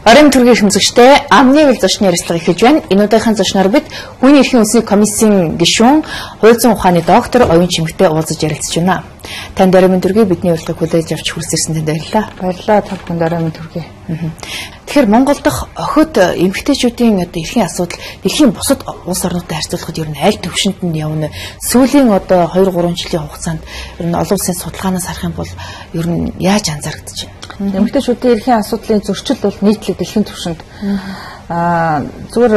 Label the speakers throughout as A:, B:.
A: Орон төргийн хэмжигчтэй амны үйл зочны ярилцлага эхэлж байна. Энэ удаагийн зочноор бид Хүний эрхийн үндэсний комиссийн гишүүн, хууль зүйн ухааны доктор Оюун Чимэгтэй уулзаж ярилцж байна. Танд Орон төргийн бидний урилгыг хүлээж авч хүрсэрсэн танд баярлалаа.
B: Баярлалаа танд Орон төргийн.
A: Тэгэхээр Монгол дахь охид эмэгтэйчүүдийн одоо эрхийн асуудал дэлхийн бусад улс орнуудтай харьцуулахад ер нь аль төвшөнд нь явна. Сүүлийн одоо 2-3 жилийн хугацаанд ер нь олон улсын судалгаанаас харах юм бол ер нь яаж анзаарэгдэж байна?
B: Эмэгтэйчүүдийн эрхийн асуудлын зөрчил бол нийтлэг дэлхийн түвшинд зүгээр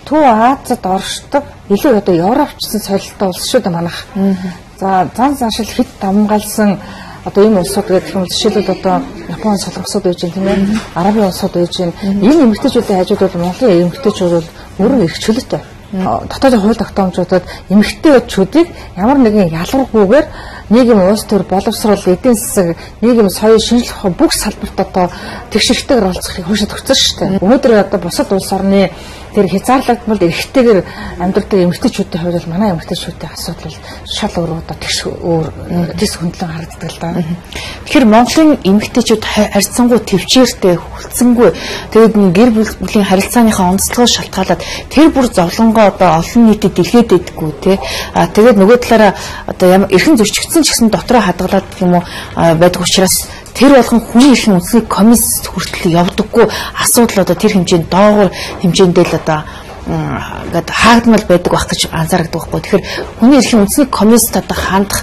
B: Төв Азид оршдог илүү одоо Европчсан солилттой улс шүү дээ манайх. За зан заншил хэд давмгаалсан одоо энэ улсууд гэдэг юм жишээлбэл одоо Японы солонгосууд байж гэн тийм ээ, Арабын улсууд байж гэн. Энэ эмэгтэйчүүдийн хажууд бол Монголын эмэгтэйчүүд бол өөрөө их чөлөөтэй. Дотоодын хууль тогтоомжуудад эмэгтэйчүүдийг ямар нэгэн ялгаргүйгээр нийгэм улс төр боловсрол, эдийн засаг, нийгэм соёл шинжлэх бүх салбарт одоо тэгшэрхтэйгээр оролцохыг хуушаад өгсөн шүү дээ. Өнөөдөр одоо бусад улс орны тэр хязгаарлагдмал эрхтэйгээр амьдрдаг эмэгтэйчүүдийн хувьд бол манай эмэгтэйчүүдийн асуудал бол шал өөр одоо тэгш хөндлөн харагддаг л да.
A: Тэгэхээр Монголын эмэгтэйчүүд харьцангуй төвчээртэй, хүлцэнгүй тэгээд гэр бүлийн харилцааныхаа онцлогоос шалтгаалаад тэр бүр зовлонгоо одоо олон нийтэд дэлгээд байдаггүй тий. Тэгээд нөгөө талаараа одоо эрхэн зөрчигдсөн ч гэсэн дотроо хадгалаад гэх юм уу байдаг учраас тэр болгон хүний эрхийн үндэсний комисс хүртэл явдаггүй асуудал одоо тэр хэмжээнд доогуур хэмжээндээ л одоо ингээд хаагдмал байдаг байх гэж анзаардаг байхгүй. Тэгэхээр хүний эрхийн үндэсний комиссд одоо хандах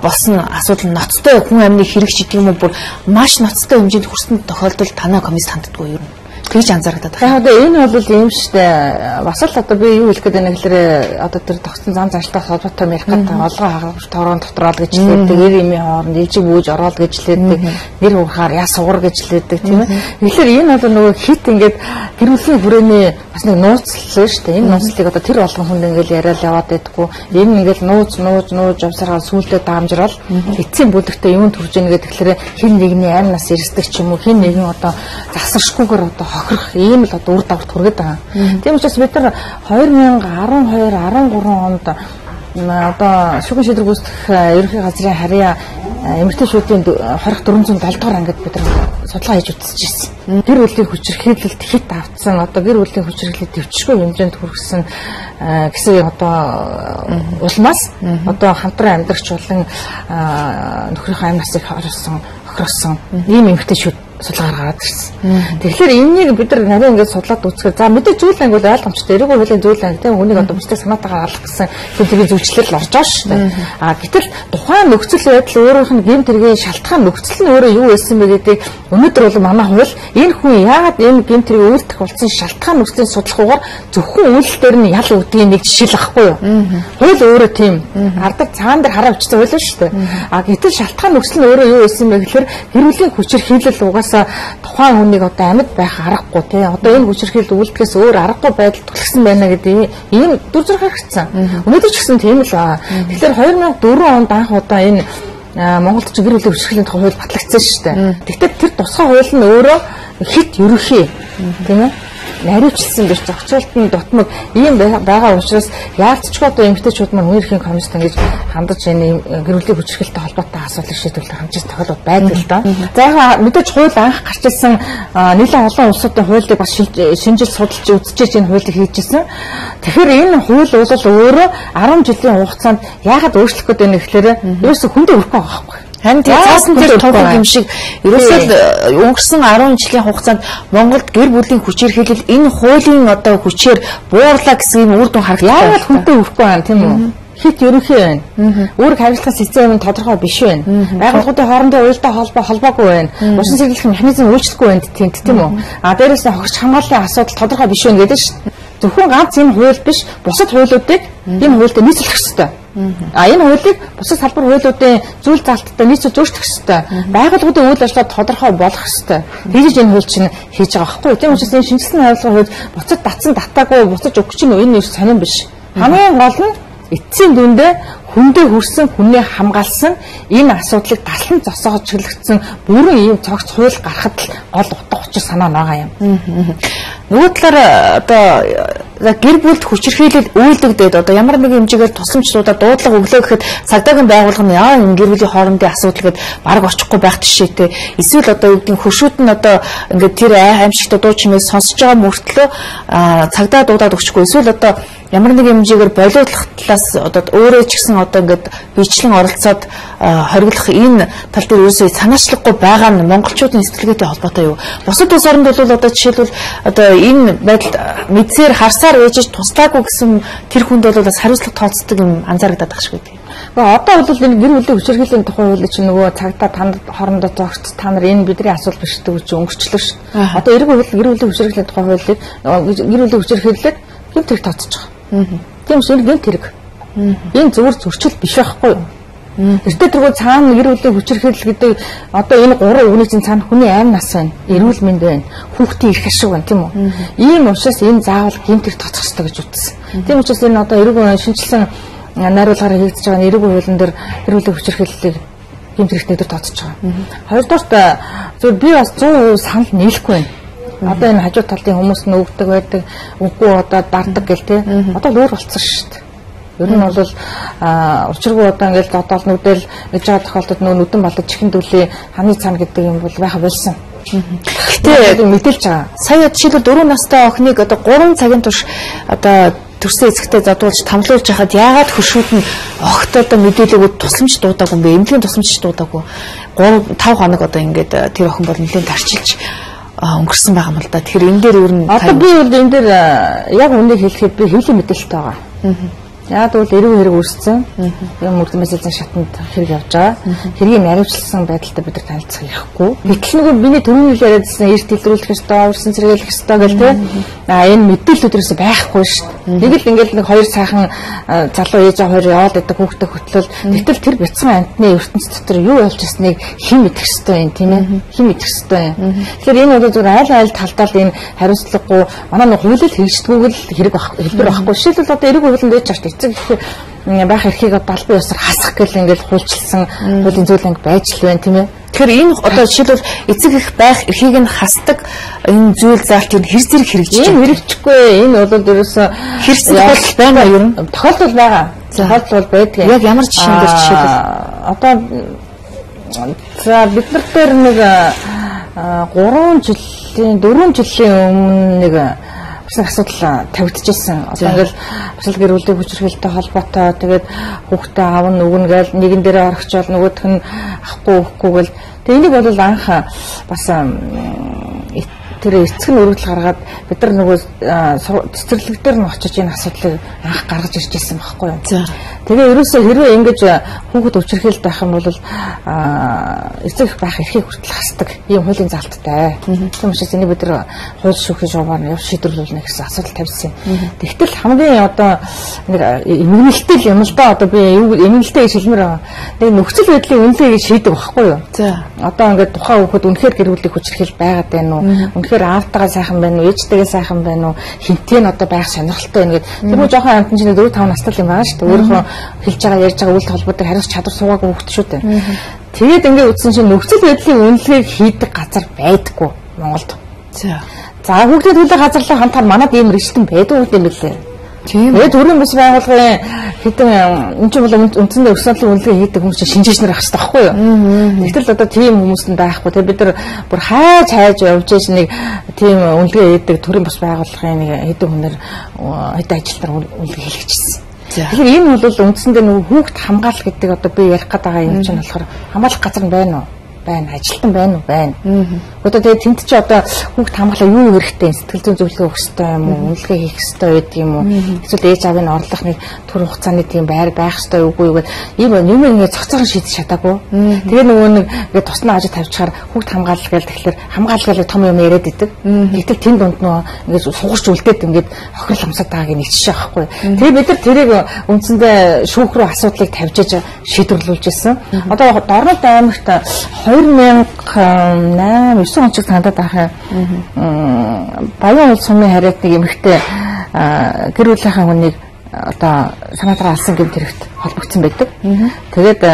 A: болсон асуудал ноцтой хүн амны хэрэгч гэдэг юм уу бүр маш ноцтой хэмжээнд хүрсэн тохиолдолд танай комисс ханддаггүй юу? Тэгж анзаардаг.
B: Яг одоо энэ бол ийм шүү дээ. Бас л одоо би юу хэлэх гээд байна гэхээр одоо тэр тогтсон зам заншилтай холбоотой ярих гэдэг олгоо хаагах торон дотроод гэж хэлдэг, эр эмийн хооронд ижиг бүүж ороод гэж хэлдэг, нэр хуухаар яа сугар гэж хэлдэг тийм ээ. Тэгэхээр энэ бол нөгөө хит ингээд гэр бүлийн хүрээний бас нэг нууцлал шүү дээ. Энэ нууцлалыг одоо тэр болгон хүнд ингээд яриад яваад байдаггүй. Энэ ингээд нууж явсараа сүултээ даамжрал эцсийн бүлэгтээ юм төрж ийн гэдэг тэгэхээр хин нэгний аймнаас ирсдэг ч юм уу, хин нэгэн одоо засаршгүйгээр одоо хохирох ийм л одоо үр дагавар хүргээд байгаа. Тийм учраас бид нар 2012-13 онд одоо шүүхийн шийдвэр гүйцэтгэх ерөнхий газрын харьяа эмэгтэйчүүдийн 2407 дугаар ангид бид нар судалгаа хийж үзчихсэн. Гэр бүлийн хүчирхийлэлт хит автсан, одоо гэр бүлийн хүчирхийлэлт төвчшгүй хэмжээнд хүргэсэн гэсэн одоо улмаас одоо хамтран амьдрагч болон нөхрийнхөө амнаас их хохирсон ийм эмэгтэйчүүд судалгаар гараад ирсэн. Тэгэхээр энэнийг бид нар нарийн ингээд судлаад үзэхээр за мэдээ зүйл анги бол ойлгомжтой. Эрүүг хуулийн зүйл анги тийм хүнийг одоо бусдыг санаатаагаар алах гэсэн төлөвийн зөвчлөл орж байгаа шүү дээ. Гэтэл тухайн нөхцөл байдал өөрөөх нь гэмт хэргийн шалтгаан нөхцөл нь өөрөө юу байсан бэ гэдгийг өнөөдөр бол манай хууль энэ хүн яагаад энэ гэмт хэрэг үйлдэх болсон шалтгаан нөхцөлийг судлахгүйгээр зөвхөн үйлдэл дээр нь ял өгдгийг нэг жишээл авахгүй юу? Хууль өөрөө тийм ардаг цаан дээр хараа өчсөн хууль шүү дээ. Гэтэл шалтгаан нөхцөл нь өөрөө юу байсан бэ гэхээр гэр бүлийн хүчирхийлэл угаас тухайн хүнийг одоо амьд байх аргагүй тий. Одоо энэ хүчирхийлэл үйлдэлээс өөр аргагүй байдал тулгсан байна гэдэг ийм дүр зураг харагдсан. Өнөөдөр ч гэсэн тийм л байна. Тэгэхээр 2004 онд анх удаа энэ Монголд ч гэр бүлийн хүчирхийллийн тухай хууль батлагдсан шүү дээ. Гэхдээ тэр тусгай хууль нь өөрөө хит ерөнхий тийм ээ нариучлсан биш зохицуултын дутмаг ийм байгаа учраас яалтчгүй одоо эмэгтэйчүүд маань хүний эрхийн комиссд ингэж хандаж энэ гэр бүлийн хүчирхийлэлтэй холбоотой асуудлыг шийдвэрлэх хамжиж тохиолдол байдаг л да. За яг мэдээж хууль анх гарч ирсэн нэлээд олон улсуудын хуулийг бас шинжил судалж үзчихэж энэ хуулийг хийжсэн. Тэгэхээр энэ хууль бол өөрөө 10 жилийн хугацаанд яагаад өөрчлөх гээд байна гэхээр ерөөсө хүндээ өрөхгүй байгаа байхгүй.
A: Харин цаасан дээр тулах юм шиг ерөөсөө өнгөрсөн 10 жилийн хугацаанд Монголд гэр бүлийн хүчирхийлэл энэ хуулийн одоо хүчээр буурлаа гэсэн үр дүн харагдав.
B: Яагаад хүнтэй өрөхгүй байна тийм үү? Хит ерөнхий байна. Үүрэг харилцах систем нь тодорхой биш байна. Байгууллагуудын хоорондын уялдаа холбоогүй байна. Усан сэргийлэх механизм үйлчлэхгүй байна тийм үү? Дээрээс нь хохирч хамгааллын асуудал тодорхой биш байна гэдэг шүү дээ. Зөвхөн ганц энэ хууль биш, бусад хуулиудыг энэ хуульд нийцүүлэх ёстой. Энэ хуулийг бусад салбар хуулиудын зүйл залттай нийцүүлж өөрчлөх ёстой. Байгууллагуудын үйл ажиллагаа тодорхой болох ёстой. Тэгж энэ хууль чинь хийж байгаа байхгүй. Тийм учраас энэ шинжилсэн хариуцлага хууль буцаж татсан татаагүй буцаж өгч чинь энэ нь сонирн биш. Хамгийн гол нь эцсийн дүндээ хүндээ хүрсэн хүнээ хамгаалсан энэ асуудлыг талхан зогсоож чиглэгдсэн бүрэн ийм цогц хууль гарахад л гол утга учир санаа байгаа юм.
A: Нөгөө талаараа одоо гэр бүлд хүчирхийлэл үйлдэгдээд одоо ямар нэгэн хэмжээгээр тусламжлуудаа дуудлага өглөө гэхэд цагдаагийн байгууллага нь энэ гэр бүлийн хоорондын асуудал гэдээ бараг очихгүй байх тишээтэй. Эсвэл одоо юу гэдэг нь хөшөөт нь одоо ингээд тэр аимшигт дуу чимээ сонсож байгаа мөртлөө цагдаа дуудаад өгчихгүй. Эсвэл одоо ямар нэгэн хэмжээгээр болиодлох талаас одоо өөрөө ч гэсэн одоо ингээд бичлэн оролцоод хориглох энэ тал дээр ерөөсөө санаачлахгүй байгаа нь монголчуудын сэтгэлгээтэй холбоотой юу? Бусад улс орнд бол одоо жишээлбэл одоо энэ байдалд мэдсээр харсаар ээжж туслаагүй гэсэн тэр хүнд бол бас хариуцлага тооцдог юм анзаарагдаад байгаа шүү дээ.
B: Одоо бол энэ гэр бүлийн хүчирхийллийн тухай хууль чинь нөгөө цагдаа танд хоорондоо зогсч та нар энэ бидний асуудал биш гэдэг чинь өнгөрчлөө шүү дээ. Одоо эрэг хууль гэр бүлийн хүчирхийллийн тухай хуулийг гэр бүлийн хүчирхийлэлд гэмт хэрэг тооцож байгаа. Тийм шүү дээ гэмт хэрэг. Энэ зөвхөн зөрчил биш байхгүй юу? Эртээ тэргүй цаана гэр бүлийн хүчирхийлэл гэдэг одоо энэ 3 үгний чинь цаана хүний аим нас байна, эрүүл мэнд байна, хүүхдийн эрх ашиг байна тийм үү? Ийм учраас энэ заавал гэмт хэрэг тооцох хэрэгтэй гэж үзсэн. Тийм учраас энэ одоо эрэг шинжилсэн найруулгаар хийгдэж байгаа эрэг хуулийн дээр гэр бүлийн хүчирхийллийг гэмт хэрэгтэй дээр тооцож байгаа. Хоёрдугаарт зөв би бас 100% санал нийлэхгүй байна. Одоо энэ хажуу талын хүмүүс нь өгдөг байдаг, үгүй одоо дардаг гэл тээ. Одоо л өөр болцсон шүү дээ. Ер нь бол учиргүй одоо ингээл дотоолнуудэл гэж байгаа тохиолдолд нөө нүдэн балд чихэн дүүлийн ханы цаана гэдэг юм бол байха болсон. Гэтэ мэдээлж байгаа. Сая жишээлбэл 4 настай охиныг одоо 3 цагийн турш одоо төрсөн эцэгтэй задуулж тамлуулж хахад яагаад хөшөөт нь огт одоо мэдээлэлүүд тусламж дуудаагүй юм бэ? Эмнэлгийн тусламж дуудаагүй. 3-5 хоног одоо ингээд тэр охин бол нэлээд тарчилж өнгөрсөн байгаа юм л да. Тэгэхээр энэ дээр ер нь одоо би бол энэ дээр яг үнийг хэлэхэд би хэвлэл мэдээлэлтэй байгаа. Яг бол эрүүл хэрэг үүссэн. Юм мөрдмэсэлзэн шатанд хэрэг явж байгаа. Хэргийг наривчлсан байдалтай бид нар танилцах ярихгүй. Гэтэл нөгөө миний төрөний яриадсан эрт илрүүлэх ёстой, урьсан сэргийлэх ёстой гэл тэ. Энэ мэдээлэлүүд ерөөсөй байхгүй шүү дээ. Нэг л ингээл нэг хоёр сайхан залуу ээж аваа хоёр яваад байдаг хүүхдээ хөтлөл. Гэтэл тэр бяцхан амтны ертөнц дотор юу болж ирснийг хэн мэдэх ёстой юм тийм ээ? Хэн мэдэх ёстой юм? Тэгэхээр энэ бол зүгээр айл талдаа л энэ хариуцлагагүй манай нэг хуулийг хэрэгждэггүй л хэрэг хэлбэр байхгүй. Жишээлбэл одоо эрэг хуулинд ээж авч эцэг байх эрхийг балбын ёсоор хасах гэл ингээл хуульчилсан хуулийн зүйл анги байж л байна тийм ээ. Тэгэхээр энэ одоо жишээлбэл эцэг их байх эрхийг нь хасдаг энэ зүйл заалт юу хэр зэрэг хэрэгжиж байна? Хэрэгжихгүй. Энэ бол ерөөсөө
A: хэрэгцээ байна юу?
B: Тохиолдол байгаа. Тохиолдол байдаг.
A: Яг ямар жишээнээр жишээлбэл
B: одоо за бид нар дээр нэг 4 жилийн өмнө нэг асуудал тавигдчихсан. Одоо ингээл бусал гэр бүлийн хүчирхийлэлтэй холбоотой тэгээд хүүхдээ аав нь өгнө гээл нэгэн дээрээ орохчвол нөгөөх нь ахгүй өгөхгүй гэл. Тэгээд энийг бол анх бас тэр эцэг нь өргөдөл гаргаад бид нар нөгөө цэцэрлэг дээр нь очиж энэ асуудлыг анх гаргаж ирж ирсэн байхгүй юу. Тэгээ ерөөсөө хэрвээ ингэж хүүхэд хүчирхийлэлт байх юм бол эцэг байх эрхийг хүртэл хасдаг ийм хуулийн залттай. Тийм учраас энийг бид нар хууль шүүхийн шугамаар явж шийдвэрлүүлнэ гэсэн асуудал тавьсан юм. Тэгтэл хамгийн одоо нэг эмгэнэлтэй юм л да одоо би эмгэнэлтэй гэж хэлмээр байгаа. Нэг нөхцөл байдлын үнэлгээ гэж шийдэг байхгүй юу. Одоо ингээд тухайн хүүхэд үнэхээр гэр бүлийн хүчирхийлэл байгаад байна уу? Үнэхээр аавтайгаа сайхан байна уу? Ээжтэйгээ сайхан байна уу? Хинтээ нь одоо байх сонирхолтой байна гэдэг. Тэр жоохон амтан чинь 4-5 настай юм байгаа шүү дээ. Өөрөө хэлж байгаа ярьж байгаа үйл холбоотой хариуц чадвар суугаагүй хүүхэд шүү дээ. Тэгээд ингээд үтсэн чинь нөхцөл байдлын үнэлгээг хийдэг газар байдаггүй Монголд. За хүүхдэд төлөө газарлаа хамтаар манад ийм режим байдаг юм билээ. Тийм ээ төрийн бас байгууллагын хэдэн энэ ч бол үндсэндээ өсөлтийн үнэлгээ хийдэг хүмүүс чинь шинжээч нар ах хэрэгтэй байхгүй юу? Гэтэл одоо тийм хүмүүс нь байхгүй. Тэгээ бид нар бүр хайж явж ийж нэг тийм үнэлгээ хийдэг төрийн бас байгууллагын нэг хэдэн хүнээр хэдэн ажилтнаар үнэлгээ хийлгэжсэн. Тэгэхээр энэ бол үндсэндээ нөгөө хүүхд хамгаалах гэдэг одоо би ярих гээд байгаа юм чинь болохоор хамгаалах газар нь байна уу? Байна. Ажилтан байна уу? Байна. Одоо тэгээд тэнт чи одоо хүүхд хамгаалаа юу хэрэгтэй сэтгэл зүйн зөвлөгөө өгөх хэрэгтэй юм уу? Үнэлгээ хийх хэрэгтэй байдаг юм уу? Эсвэл ээж аавын орлох нэг төр хугацааны тийм байр байх хэрэгтэй үгүй юу гэдэг ийм юм ингээд цогцоор шийдэж чадаагүй. Тэгээд нөгөө нэг ингээд туснаа хажуу тавьчихаар хүүхд хамгаалал гээл тэгэхээр хамгаалал том юм яриад идэг. Гэтэл тэн дунд нөгөө ингээд сугарч үлдээд ингээд хохирол амсаад байгааг нэг жишээ аахгүй. Тэгээд бид нар тэрийг үндсэндээ шүүх рүү асуудлыг тавьж шийдвэрлүүлж ирсэн. Одоо Дорнод аймагт 2008-9 он ч санагдаад байгаа. Баян улс сумын хариат нэг эмэгтэй гэр бүлийнхаа хүнийг одоо санаатраа алсан гэмт хэрэгт холбогдсон байдаг. Тэгээд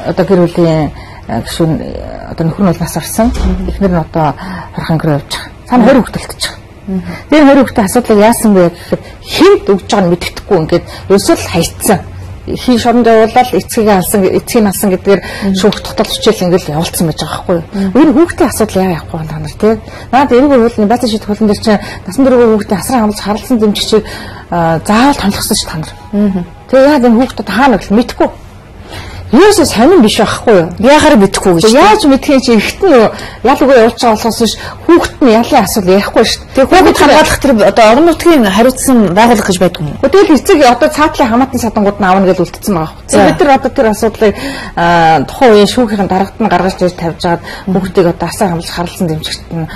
B: одоо гэр бүлийн гишүүн одоо нөхөр нь бол нас орсон. Эхнэр нь одоо хорхон гэрөө явж байгаа. Цаана 20 хүүхэд төлтөж байгаа. Тэр хоёр хүүхдээ асуудлыг яасан бэ гэхэд хинт өгж байгааг нь мэддэхгүй ингээд өсөл хаягдсан. Хин шоронд явуулаад эцгийг алсан гэдгээр шүүх тогтоол хичээл ингээл явуулсан байж байгаа байхгүй юу. Энэ хүүхдийн асуудал яа явахгүй байна нар тий. Наад эрүүг хуулны бацаа шийдэх хуулин дээр чинь насан туршийн хүүхдийн асран хамгаалж харалсан дэмжигчийг заавал томлохсон ш та нар. Тэгээ яг энэ хүүхдүүд хаана гэл мэдэхгүй. Юусе сонирн биш байхгүй юу? Яахаар мэдэхгүй гэж. Яаж мэдхийн чи ихтэн ял үгүй явуулж байгаа болохоос ш хүүхэд нь ялын асуудал ярихгүй ш. Тэгээ хүүхэд хамгаалах тэр одоо орон нутгийн хариуцсан байгууллага гэж байдаг юм. Тэгэл эцэг одоо цаатлын хамаатан садангууд нь аавна гэж үлдсэн байгаа. Бид нар одоо тэр асуудлыг тухайн үеийн шүүхийн дарагт нь гаргаж ирж тавьж агаад хүүхдийг одоо асар хамгаалж харалсан дэмжигчт нь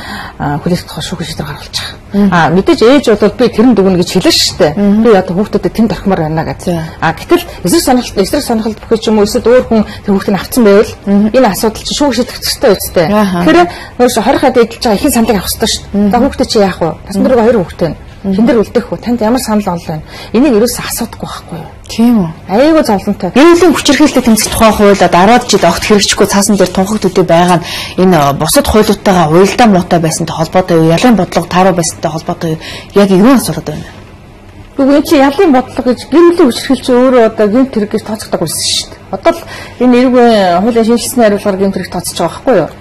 B: хүлээлт тухай шүүхийн шийдвэр гаргуулж байгаа. Мэдээж ээж бол би тэрэн дүгнэ гэж хэлсэн шүү дээ. Би одоо хүүхдэд тэнд орхимоор байна гэж. Гэтэл эсрэг сонирхолт бүхий ч юм уу өөр хүн тэр хүүхдийг авцсан байвал энэ асуудал чинь шүүх шийдэх хэрэгтэй үстэй. Тэгэхээр нөөш 20 хад эдэлж байгаа ихэнх саналыг авах хэрэгтэй шүү дээ. За хүүхдээ чи яах вэ? Тасан дөрөв 2 хүүхдээ байна. Хэн дээр үлдэх вэ? Танд ямар санал онол байна? Энийг ерөөсөө асуудаггүй байхгүй юу? Тийм үү. Аяйгуу зовлонтой. Гэрээлийн хүчирхийлэлтэй тэмцэх тухай хуулиуд 10 жил огт хэрэгжихгүй цаасан дээр тунхаг төдий байгаа нь энэ бусад хуулиудтайгаа уялдаа муутай байсантай холбоотой юу? Ялын бодлого тааруу байсантай холбоотой юу? Яг юу асуулаад байна? Үгүй чи ялын бодлого гэж гэрээлийн хүчирхийлэлч өөрөө одоо гэмт хэрэг гэж тооцогддог байсан шүү дээ. Одоо л энэ эрүүгийн хуулийн шинжилсэн хариуцлагаар гэмт хэрэг тооцож байгаа байхгүй юу?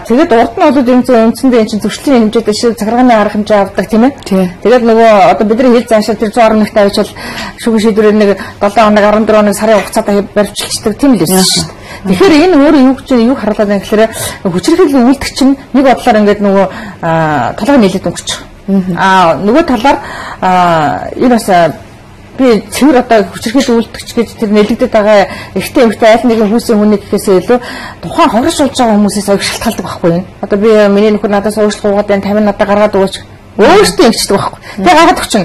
B: Тэгээд урд нь бол үндсэндээ энэ чинь зөвшлийн хэмжээтэй шиг цагааны арга хэмжээ авдаг тийм ээ. Тэгээд нөгөө одоо бидний хил заашаа тэр 111 тавьчвал шүүхийн шийдвэрээр нэг 7 хоног 14 хоног сарын хугацаатай барьцуулчихдаг тийм л байсан шүү дээ. Тэгэхээр энэ өөрөө юу гэж юу харуулдаг юм гэхээр хүчирхийлэл үйлдэгч нь нэг бодлоор ингээд нөгөө толгой нийлээд өнгөрч. Нөгөө талаар энэ бас би цэвэр одоо хүчирхийлэл үйлдэгч гэж тэр нэлэгдэт байгаа эртний эмэгтэй аль нэгэн хүүсийн хүний гэхээсээ илүү тухайн хогшуулж байгаа хүмүүсээс аяг шалтгаалдаг байхгүй юу? Одоо би миний нөхөр надаас уушлах уугаад байна 50 надад гаргаад өгөөч. Өөртөө ингэчдэг байхгүй. Тэгээ гаргаад өгчин.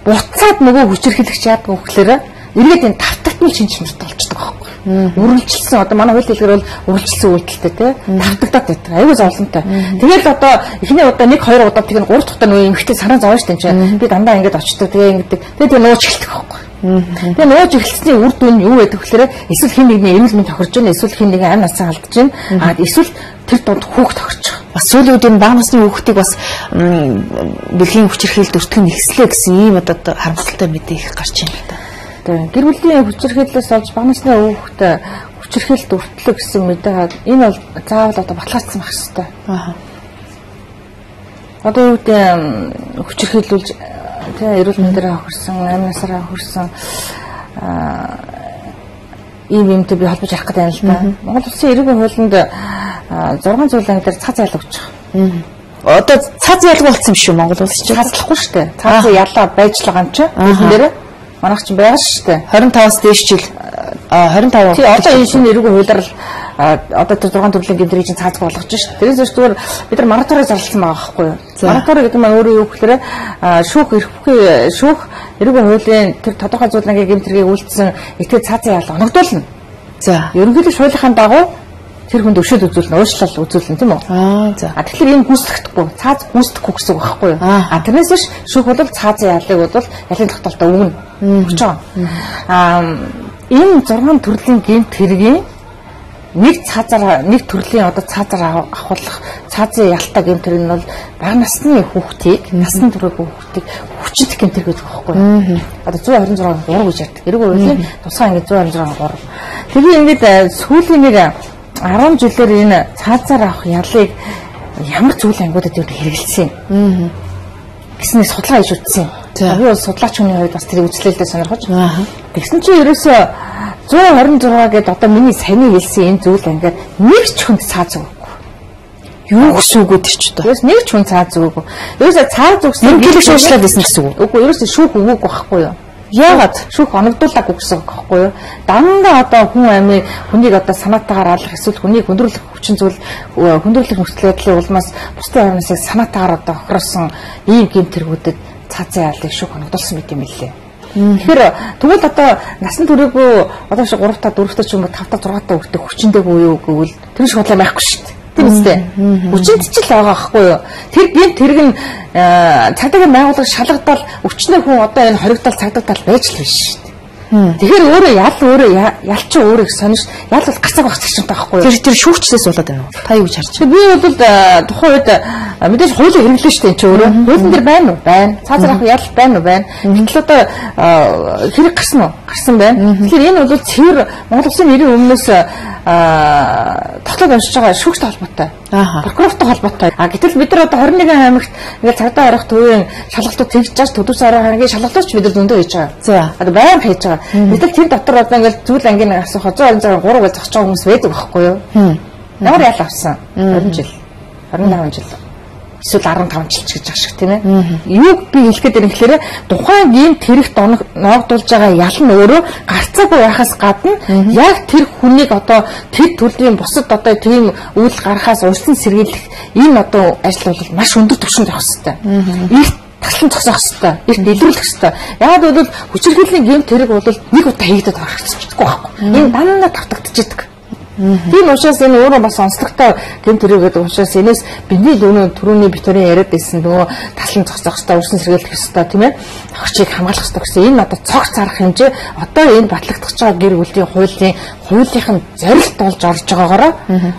B: Буцаад нөгөө хүчирхийлэгч яадаг вэ гэхээр эргээд энэ тавтагдмал шинжмэрт болчдөг байхгүй. Үргэлжилсэн одоо манай хууль хэлгээр бол үргэлжилсэн үйлдэлтэй тий тавтагдаад байдаг. Аюу зовлонтой. Тэгэл одоо эхний удаа 1-2 удаа тэг 3 дахь удаа нөгөө эмхтэй сараа зовж тань чинь би дандаа ингэж очдог тэгээ ингэдэг. Тэгээ нууж эхэлдэг байхгүй. Тэгээ нууж эхэлсний үр дүн юу байдаг гэхээр эсвэл хин нэгний эрүүл мэнд тохирж байна, эсвэл хин нэгэн амь насаа алдаж байна. Эсвэл тэр донд хүүхд тохирч байгаа. Бас сүүлийн үед энэ бага насны хүүхдийг бас бэлгийн хүчирхийлэлд өртгөн нэгслээ гэсэн ийм одоо харамсалтай мэдээ их гарч байна л да. Гэр бүлийн хүчирхийллээс олж бага насны хүүхдээ хүчирхийлэлд өртлөө гэсэн мэдээ энэ бол заавал одоо баталгаажсан байх хэрэгтэй. Одоо юу гэдэг хүчирхийлүүлж тий эрүүл мэндээр хөрсөн, амь насаараа хөрсөн иймтэй би холбож ярих гэдэг юм л да. Монгол Улсын эрүүгийн хуулинд 6 зүйлэн дээр цац ял өгч байгаа. Одоо цац ялгаа болсон юм шүү Монгол Улс чинь. Цацлахгүй шүү дээ. Цац ялаа байж байгаа юм чи. Тэрэн дээр манайх чинь байгаа шүү дээ. 25-аас дээш жил 25. Тий одоо энэ шинэ эрүүгийн хуулиар л одоо тэр 6 төрлийн гэмтрийг чинь цаазг болгож шүү. Тэрээс зүгээр бид нар мораторийг зарласан байгаа байхгүй юу? Моратори гэдэг нь өөрөө юу гэхээр шүүх эрүүгийн хуулийн тэр тодорхой зүйлийн гэмтрийг үйлдсэн этгээд цаазын ял оногдуулна. За ерөнхийдөө хуулийнхаа дагуу тэр хүнд өшөөд үзүүлнэ, уушлал үзүүлнэ тийм үү? Тэгэхээр энэ гүйцэтгэхгүй, цааз гүйцэтгэхгүй гэсэн үг байхгүй юу? Тэрнээс биш шүүх бол цаазын ялыг бол ялын тогтоолтой өгнө. Өгч байгаа. Энэ 6 төрлийн гэмт хэргийн нэг төрлийн одоо цаазаар авахлах цаазын ялтай гэмт хэрэг нь бол бага насны хүүхдийг, насан туршийн хүүхдийг хүчит гэмт хэрэг гэдэг байхгүй юу? Одоо 126 3 гэж ярьдаг. Эрүүг хуулийн тусгай ингэ 126 3. Тэгээ ингээд сүүлийн нэг 10 жилээр энэ цаазаар авах ялыг ямар зүйл ангуудад юу хэрэгэлсэн гэсний судалгаа хийж үзсэн. Би бол судлаач хүний хувьд бас тэрийг үзлээлдээ сонирхож. Тэгсэн чинь ерөөсөө 126 гэдэг одоо миний саяны хэлсэн энэ зүйл ангид нэг ч хүн цааз өгөхгүй. Юу гэсэн үг гэдэг ч одоо. Ерөөс нэг ч хүн цааз өгөөгүй. Ерөөсөө цааз өгсөн гэлэг шуушлаад байсан гэсэн үг. Үгүй ерөөсөө шүүх өгөөгүй байхгүй юу? Яагаад шүүх оногдуулаагүй гэсэн үг байхгүй юу? Дандаа одоо хүн амийг хүнийг одоо санаатаагаар алах эсвэл хүнийг хүндрэлэх хүчин зүйл хүндрэлэх нөхцөл байдлын улмаас бусдын амнасыг санаатаагаар одоо охироосон ийм гэмт хэрэгүүдэд цаазын ялыг шүүх оногдуулсан мэт юм лээ. Тэгэхээр тэгвэл одоо насан туршаагүй одоо шиг 3-та 4-та ч юм уу 5-та 6-та хүртэх хүчиндээгүй юу гэвэл тэр шиг бодлоо байхгүй шүү дээ. Тийм үстэй. Хүчинд ч л байгаа байхгүй юу? Тэр гэмт хэрэг нь цагдаагийн байгууллага шалгадал өчнөө хүн одоо энэ хоригдол цагдагдал байж л биш шүү дээ. Тэгэхээр өөрөө ялч өөрөө их сонирш ял бол гацаг багч чинь таахгүй юу? Тэр шүүгчлээс болоод байна уу? Та юу гэж харж байна? Би бол тухайн үед мэдээж хуулийг хэрэглэн шүү дээ чи өөрөө. Хуулийн дээр байна уу? Байна. Цаазаар авах ял байна уу? Байна. Гэтэл одоо хэрэг гарсан уу? Гарсан байна. Тэгэхээр энэ бол цэвэр Монгол Улсын нэрийн өмнөөс тогтоод уншиж байгаа шүүгчтэй холбоотой. Прокурортой холбоотой. Гэтэл бид нар одоо 21 аймагт ингээд цагдаа орох төвийн шалгалтууд тэгж чаж төдөөс орох хамгийн шалгалтууч бид нар зөндөө хийж байгаа. За. Одоо байнга хийж байгаа. Гэтэл тэр дотор одоо ингээд зүйл ангийн асуух 120 3 гэж зогсож байгаа хүмүүс байдаг байхгүй юу? Ямар ял авсан? 20 жил. 28 жил. Эсвэл 15 жил ч гэж байгаа шиг тийм ээ. Юу би хэлэхэд байна гэхээр тухайн гэмт хэрэгт ногдуулж байгаа ял нь өөрөө гарцаагүй байхаас гадна яг тэр хүнийг одоо тэр төрлийн бусад одоо тийм үйл гарахаас урьдчилан сэргийлэх энэ одоо ажил бол маш өндөр түвшинд явах хэрэгтэй. Их таслан зогсоох хэрэгтэй. Их дэлгэрүүлэх хэрэгтэй. Яг бол хүчирхийллийн гэмт хэрэг бол нэг удаа хийгдэд гарчихдаггүй байхгүй. Энэ даннаа тавтагдчихдаг. Тийм учраас энэ өөрөө бас онцлогтой гэмт хэрэг гэдэг учраас энэс бидний түрүүний битүүрийн яриад байсан нөгөө таслан зогсоох хэрэгтэй, урьдчилан сэргийлэх хэрэгтэй тийм ээ. Орчийг хамгаалах хэрэгтэй гэсэн энэ одоо цогц зарах хэмжээ одоо энэ батлагдаж байгаа гэр бүлийн хуулийнх нь зорилт болж орж байгаагаараа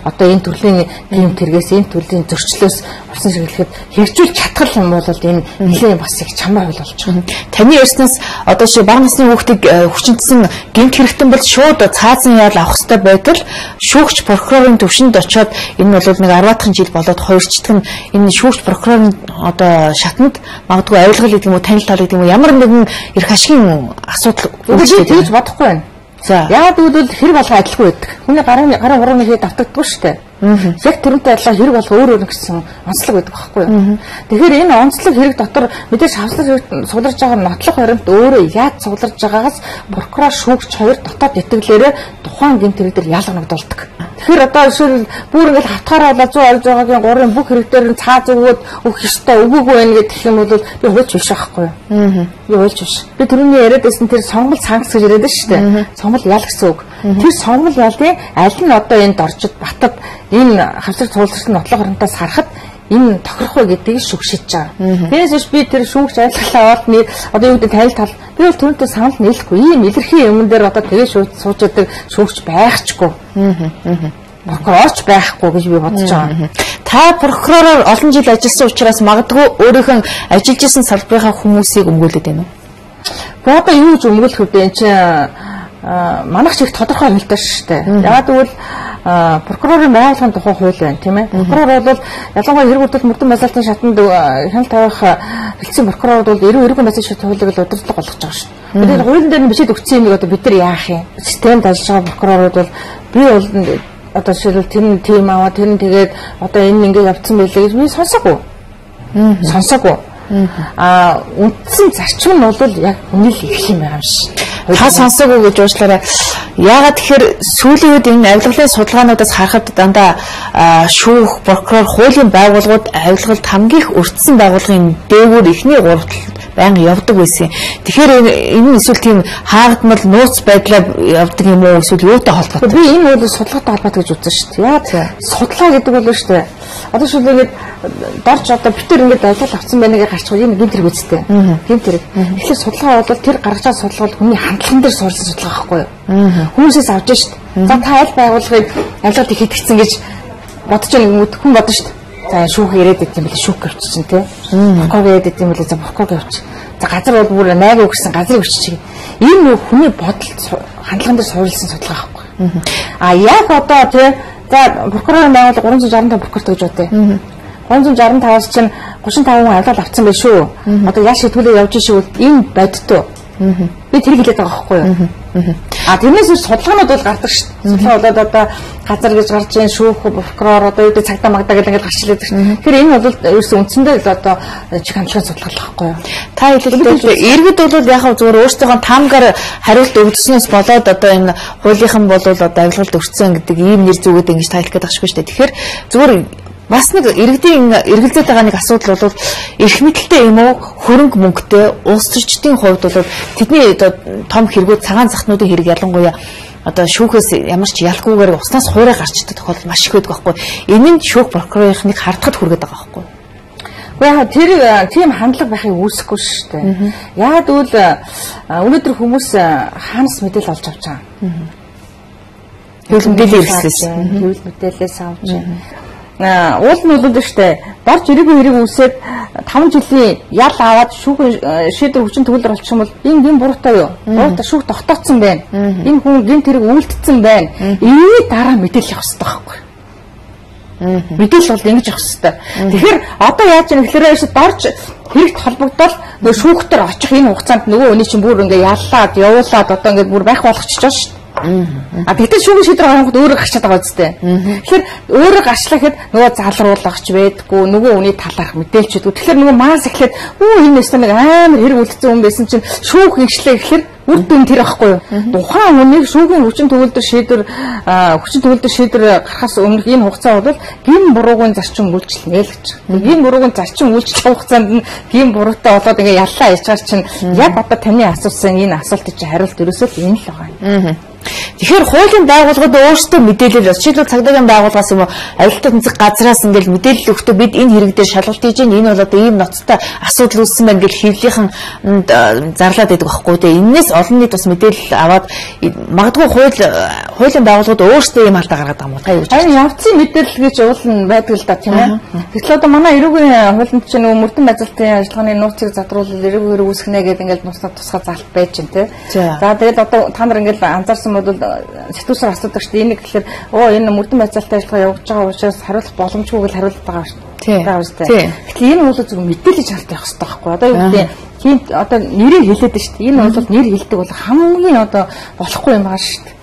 B: одоо энэ төрлийн гэмт хэрэгээс энэ төрлийн зөрчлөөс урьдчилан сэргийлэхэд хэрэгжүүлж чадхал юм бол энэ нэлээд бас их чамаа хөл болж байгаа.
A: Таны ярьснаас одоо чи бага насны хүүхдийг хүчинтсэн гэмт хэрэгтэн бол шууд цаазан ял авах хэрэгтэй байтал шүүгч прокурорын төвшөнд очиод энэ бол нэг 10-аад жил болоод хоёрчдох нь энэ шүүгч прокурорын одоо шатанд магадгүй авилгал гэдэг юм уу танил тал гэдэг юм уу ямар нэгэн эрх ашигын асуудал
B: үүсэж бодохгүй байна. За яг тэгвэл хэрэг болгоо адилгүй байдаг. Хүний гарын хурааны хэд давтагддаг шүү дээ. Яг тэрнтэй адилхан хэрэг болго өөр гэсэн онцлог байдаг байхгүй юу? Тэгэхээр энэ онцлог хэрэг дотор мэдээж хавслаж сударж байгаа нотлох баримт өөрөө яаж сударж байгаагаас прокурор шүүгч хоёр дотоод итгэлээрээ тухайн гэмт хэрэг дээр ялгнагдуулдаг. Тэгэхээр одоо эсвэл бүр ингээд хавтгаараа болоо 100 орж байгаагийн гурийн бүх хэрэг дээр нь цааз өгөөд өгөх ёстой өгөөгүй байх гэх юм бол би хуульч биш байхгүй юу? Би хуульч биш. Би түрүүний яриад байсан тэр сонгол цангас гэж яриад байна шүү дээ. Сонгол ял гэсэн үг. Тэр сонгол ялын аль нь одоо энд орчод батад энэ хавцар цуулцсан нотлох баримтаас харахад энэ тохирох вэ гэдгийг шүгшиж байгаа. Тэрээс би тэр шүүгч айлглаа аваад нэг одоо юу гэдэг танил тал би бол түүнтэй санал нийлэхгүй. Ийм илэрхий юм дээр одоо тэгээ сууж яадаг шүүгч байхчгүй. Прокурорч байхгүй гэж би бодож байгаа.
A: Та прокуророор олон жил ажилласан учраас магадгүй өөрийнхөө ажиллаж исэн салбарынхаа хүмүүсийг өмгөөлөд байна уу?
B: Одоо юу гэж өмгөөлөх вэ? Энд чинь манайх ч их тодорхой хэмжээтэй шүү дээ. Яг тэгвэл прокурорын байгууллагын тухай хууль байна тийм ээ. Прокурор бол ялангуяа хэрэг бүрдэл мөрдөн байцаалтын шатанд хяналт тавих хэлтсийн прокурорууд бол 90 байцаалтын шат хуулийг л удирдлага болгож байгаа шүү дээ. Тэгэхээр хуулийн дээр нь бичиж өгсөн юмыг одоо бид нар яах юм? Системд ажиллаж байгаа прокурорууд бол би бол одоо жишээлбэл тэр нь тим аваа тэр нь тэгээд одоо энэ ингэ явцсан байлээ гэж би сонсоогүй. Сонсоогүй. Үндсэн зарчим нь бол яг үнэл их юм байгаа юм шиг.
A: Та сонсоогүй гэж уучлаарай. Яагаад тэгэхээр сүүлийн үед энэ авилгалын судалгаануудаас харахад дандаа шүүх, прокурор, хуулийн байгууллагууд авилгалд хамгийн их өртсөн байгууллагын дээгүүр эхний гуравт байнга явдаг байсан. Тэгэхээр энэ эсвэл тийм хаагдмал нууц байдлаар явдаг юм уу эсвэл юутай холбоотой?
B: Би энэ бол судалгаатай холбоотой гэж үзсэн шүү дээ. Яа судалгаа гэдэг бол шүү дээ. Одоо шил ингээд дорж одоо битэр ингээд авилгал авсан байна гэж гарч байгаа юм гинт хэрэг үстэй. Гинт хэрэг. Тэгэхээр судалгаа бол тэр гаргаж байгаа судалгаа бол хүний хандлаган дээр суурилсан судалгаа байхгүй юу? Хүмүүсээс авч шүү дээ. За та аль байгууллагыг авилгалыг хийгдсэн гэж бодож байгаа юм уу? Хүн бодно шүү дээ. За шүүх ирээд идэм бэл шүүх гэвч чинь тий. Прокурор ирээд идэм бэл за прокурор гэвч. За газар бол бүр найгаа өгсөн газрыг өччих. Энэ хүний бодол хандлаган дээр суурилсан судалгаа байхгүй. Яг одоо тий за прокурорын байгууллага 365 прокурор гэж бодъё. 365-аас чинь 35 хүн авилгал авсан байх шүү. Одоо яа шийдвүрээ явж шүүл энэ бодтой. Би тэр хэлээд байгаа байхгүй юу? Тэрнээс судалгаанууд бол гардаг шүү дээ. Судалгаа болоод одоо газар гэж гарч ийн шүүх прокурор одоо юу гэдэг цагдаа магдаа гэдэг ингээд гарч ирээд шүү. Тэгэхээр энэ бол ерөөсөө үндсэндээ л одоо чих хандлагын судалгаа байхгүй юу?
A: Та хэлэхдээ иргэд бол яг зүгээр өөрсдөө таамгаар хариулт өгдснөөс болоод одоо энэ хуулийнхан бол одоо авилгалд өртсөн гэдэг ийм нэр зүгээд ингэж та хэлэх гээд байгаа шүү дээ. Тэгэхээр зүгээр бас нэг иргэдийн эргэлзээд байгаа нэг асуудал бол эрх мэдэлтэй юм уу хөрөнгө мөнгөтэй улс төрчдийн хувьд бол тэдний том хэрэгүүд цагаан захнуудын хэрэг ялангуяа одоо шүүхээс ямар ч ялгүйгээр уснаас хуурай гарчдаг тохиолдол маш их байдаг байхгүй. Энэ нь шүүх прокурорынхныг хардахад хүргээд байгаа байхгүй.
B: Яг тэр тийм хандлага байхыг үүсэхгүй шүү дээ. Яг тэгвэл өнөөдөр хүмүүс хаанаас мэдээлэл олж авч байгаа.
A: Хэвлэл мэдээлэл хэрэгслээс.
B: Хэвлэл мэдээлэлээс авч. Уул нь бол шүү дээ. Дорж ирээгүй хэрэг үсээд 5 жилийн ял аваад шүүхийн шийдвэр хүчин төгөлдөр болчих юм бол энэ гин буруутай юу? Буруутай шүүх тогтооцсон байна. Энэ хүн гин тэрэг үйлдэлсэн байна. Энийг дараа мэдээлэл явах хэрэгтэй байхгүй. Мэдээлэл бол ингэж явах хэрэгтэй. Тэгэхээр одоо яаж юм гэхээр дорж хэрэгт холбогдол нөгөө шүүхтэр очих энэ хугацаанд нөгөө хүний чинь бүр ингээ яллаад явуулаад одоо ингээ бүр байх болгочихж байгаа шүү дээ. Тэгтэл шүүхийн шийдвэр гаргахад өөрөө гарчаад байгаа үстэй. Тэгэхээр өөрөө гарчлахад нөгөө залруулагч байдгүй, нөгөө хүний талаарх мэдээлж өгдөг. Тэгэхээр нөгөө маас эхлээд энэ нэстэ нэг амар хэрэг үлдсэн хүн байсан чинь шүүх ингэшлээ гэхээр үр дүн тэр байхгүй юу? Тухайн хүнийг шүүхийн хүчин төгөлдөр шийдвэр гарахаас өмнөх энэ хугацаа бол гин буруугийн зарчим үйлчлэнэ л гэж. Гин буруугийн зарчим үйлчлэх хугацаанд нь гин буруутай болоод ингээ яллаа яачаар чинь яг одоо таны асуусан энэ асуултыг чи хариулт ерөөсөө энэ л байгаа юм. Тэгэхээр хуулийн байгууллагууд өөрсдөө мэдээлэл жишээлбэл цагдаагийн байгууллагаас юм уу авилтаа тэнцэх газраас ингээл мэдээлэл өгөхдөө бид энэ хэрэг дээр шалгалт хийж энэ бол одоо ийм ноцтой асуудал үүссэн байна гэж хэвлийнхэн зарлаад байдаг байхгүй тий. Энээс олон нийт бас мэдээлэл аваад магадгүй хуулийн байгууллагууд өөрсдөө ийм алдаа гаргаад байгаа юм уу та юу гэж. Харин явцын мэдээлэл гэж уулна байдаг л да тийм ээ. Тэгэхээр одоо манай эрүүгийн хуулинд чинь нөгөө мөрдөн байцаалтын ажиллагааны нууцыг задруулал эрүүгийн хэрэг үүсгэнэ гэдэг ингээл тусгай залт байж чинь тий. За тэгээд одоо та нар ингээл анзаарсан бол сэтгүүлсээр асуудаг шүү дээ. Энийг гэхээр энэ мөрдөн байцаалтын ажиллагаа явуулж байгаа учраас хариулах боломжгүй гэж хариулдаг байгаа шүү дээ. Тэгэхээр энэ бол зөв мэдээлж хараад явах хэрэгтэй байхгүй. Одоо юу гэдэг тийм одоо нэрийг хэлээд шүү дээ. Энэ бол нэр хэлдэг бол хамгийн одоо болохгүй юм байна шүү дээ.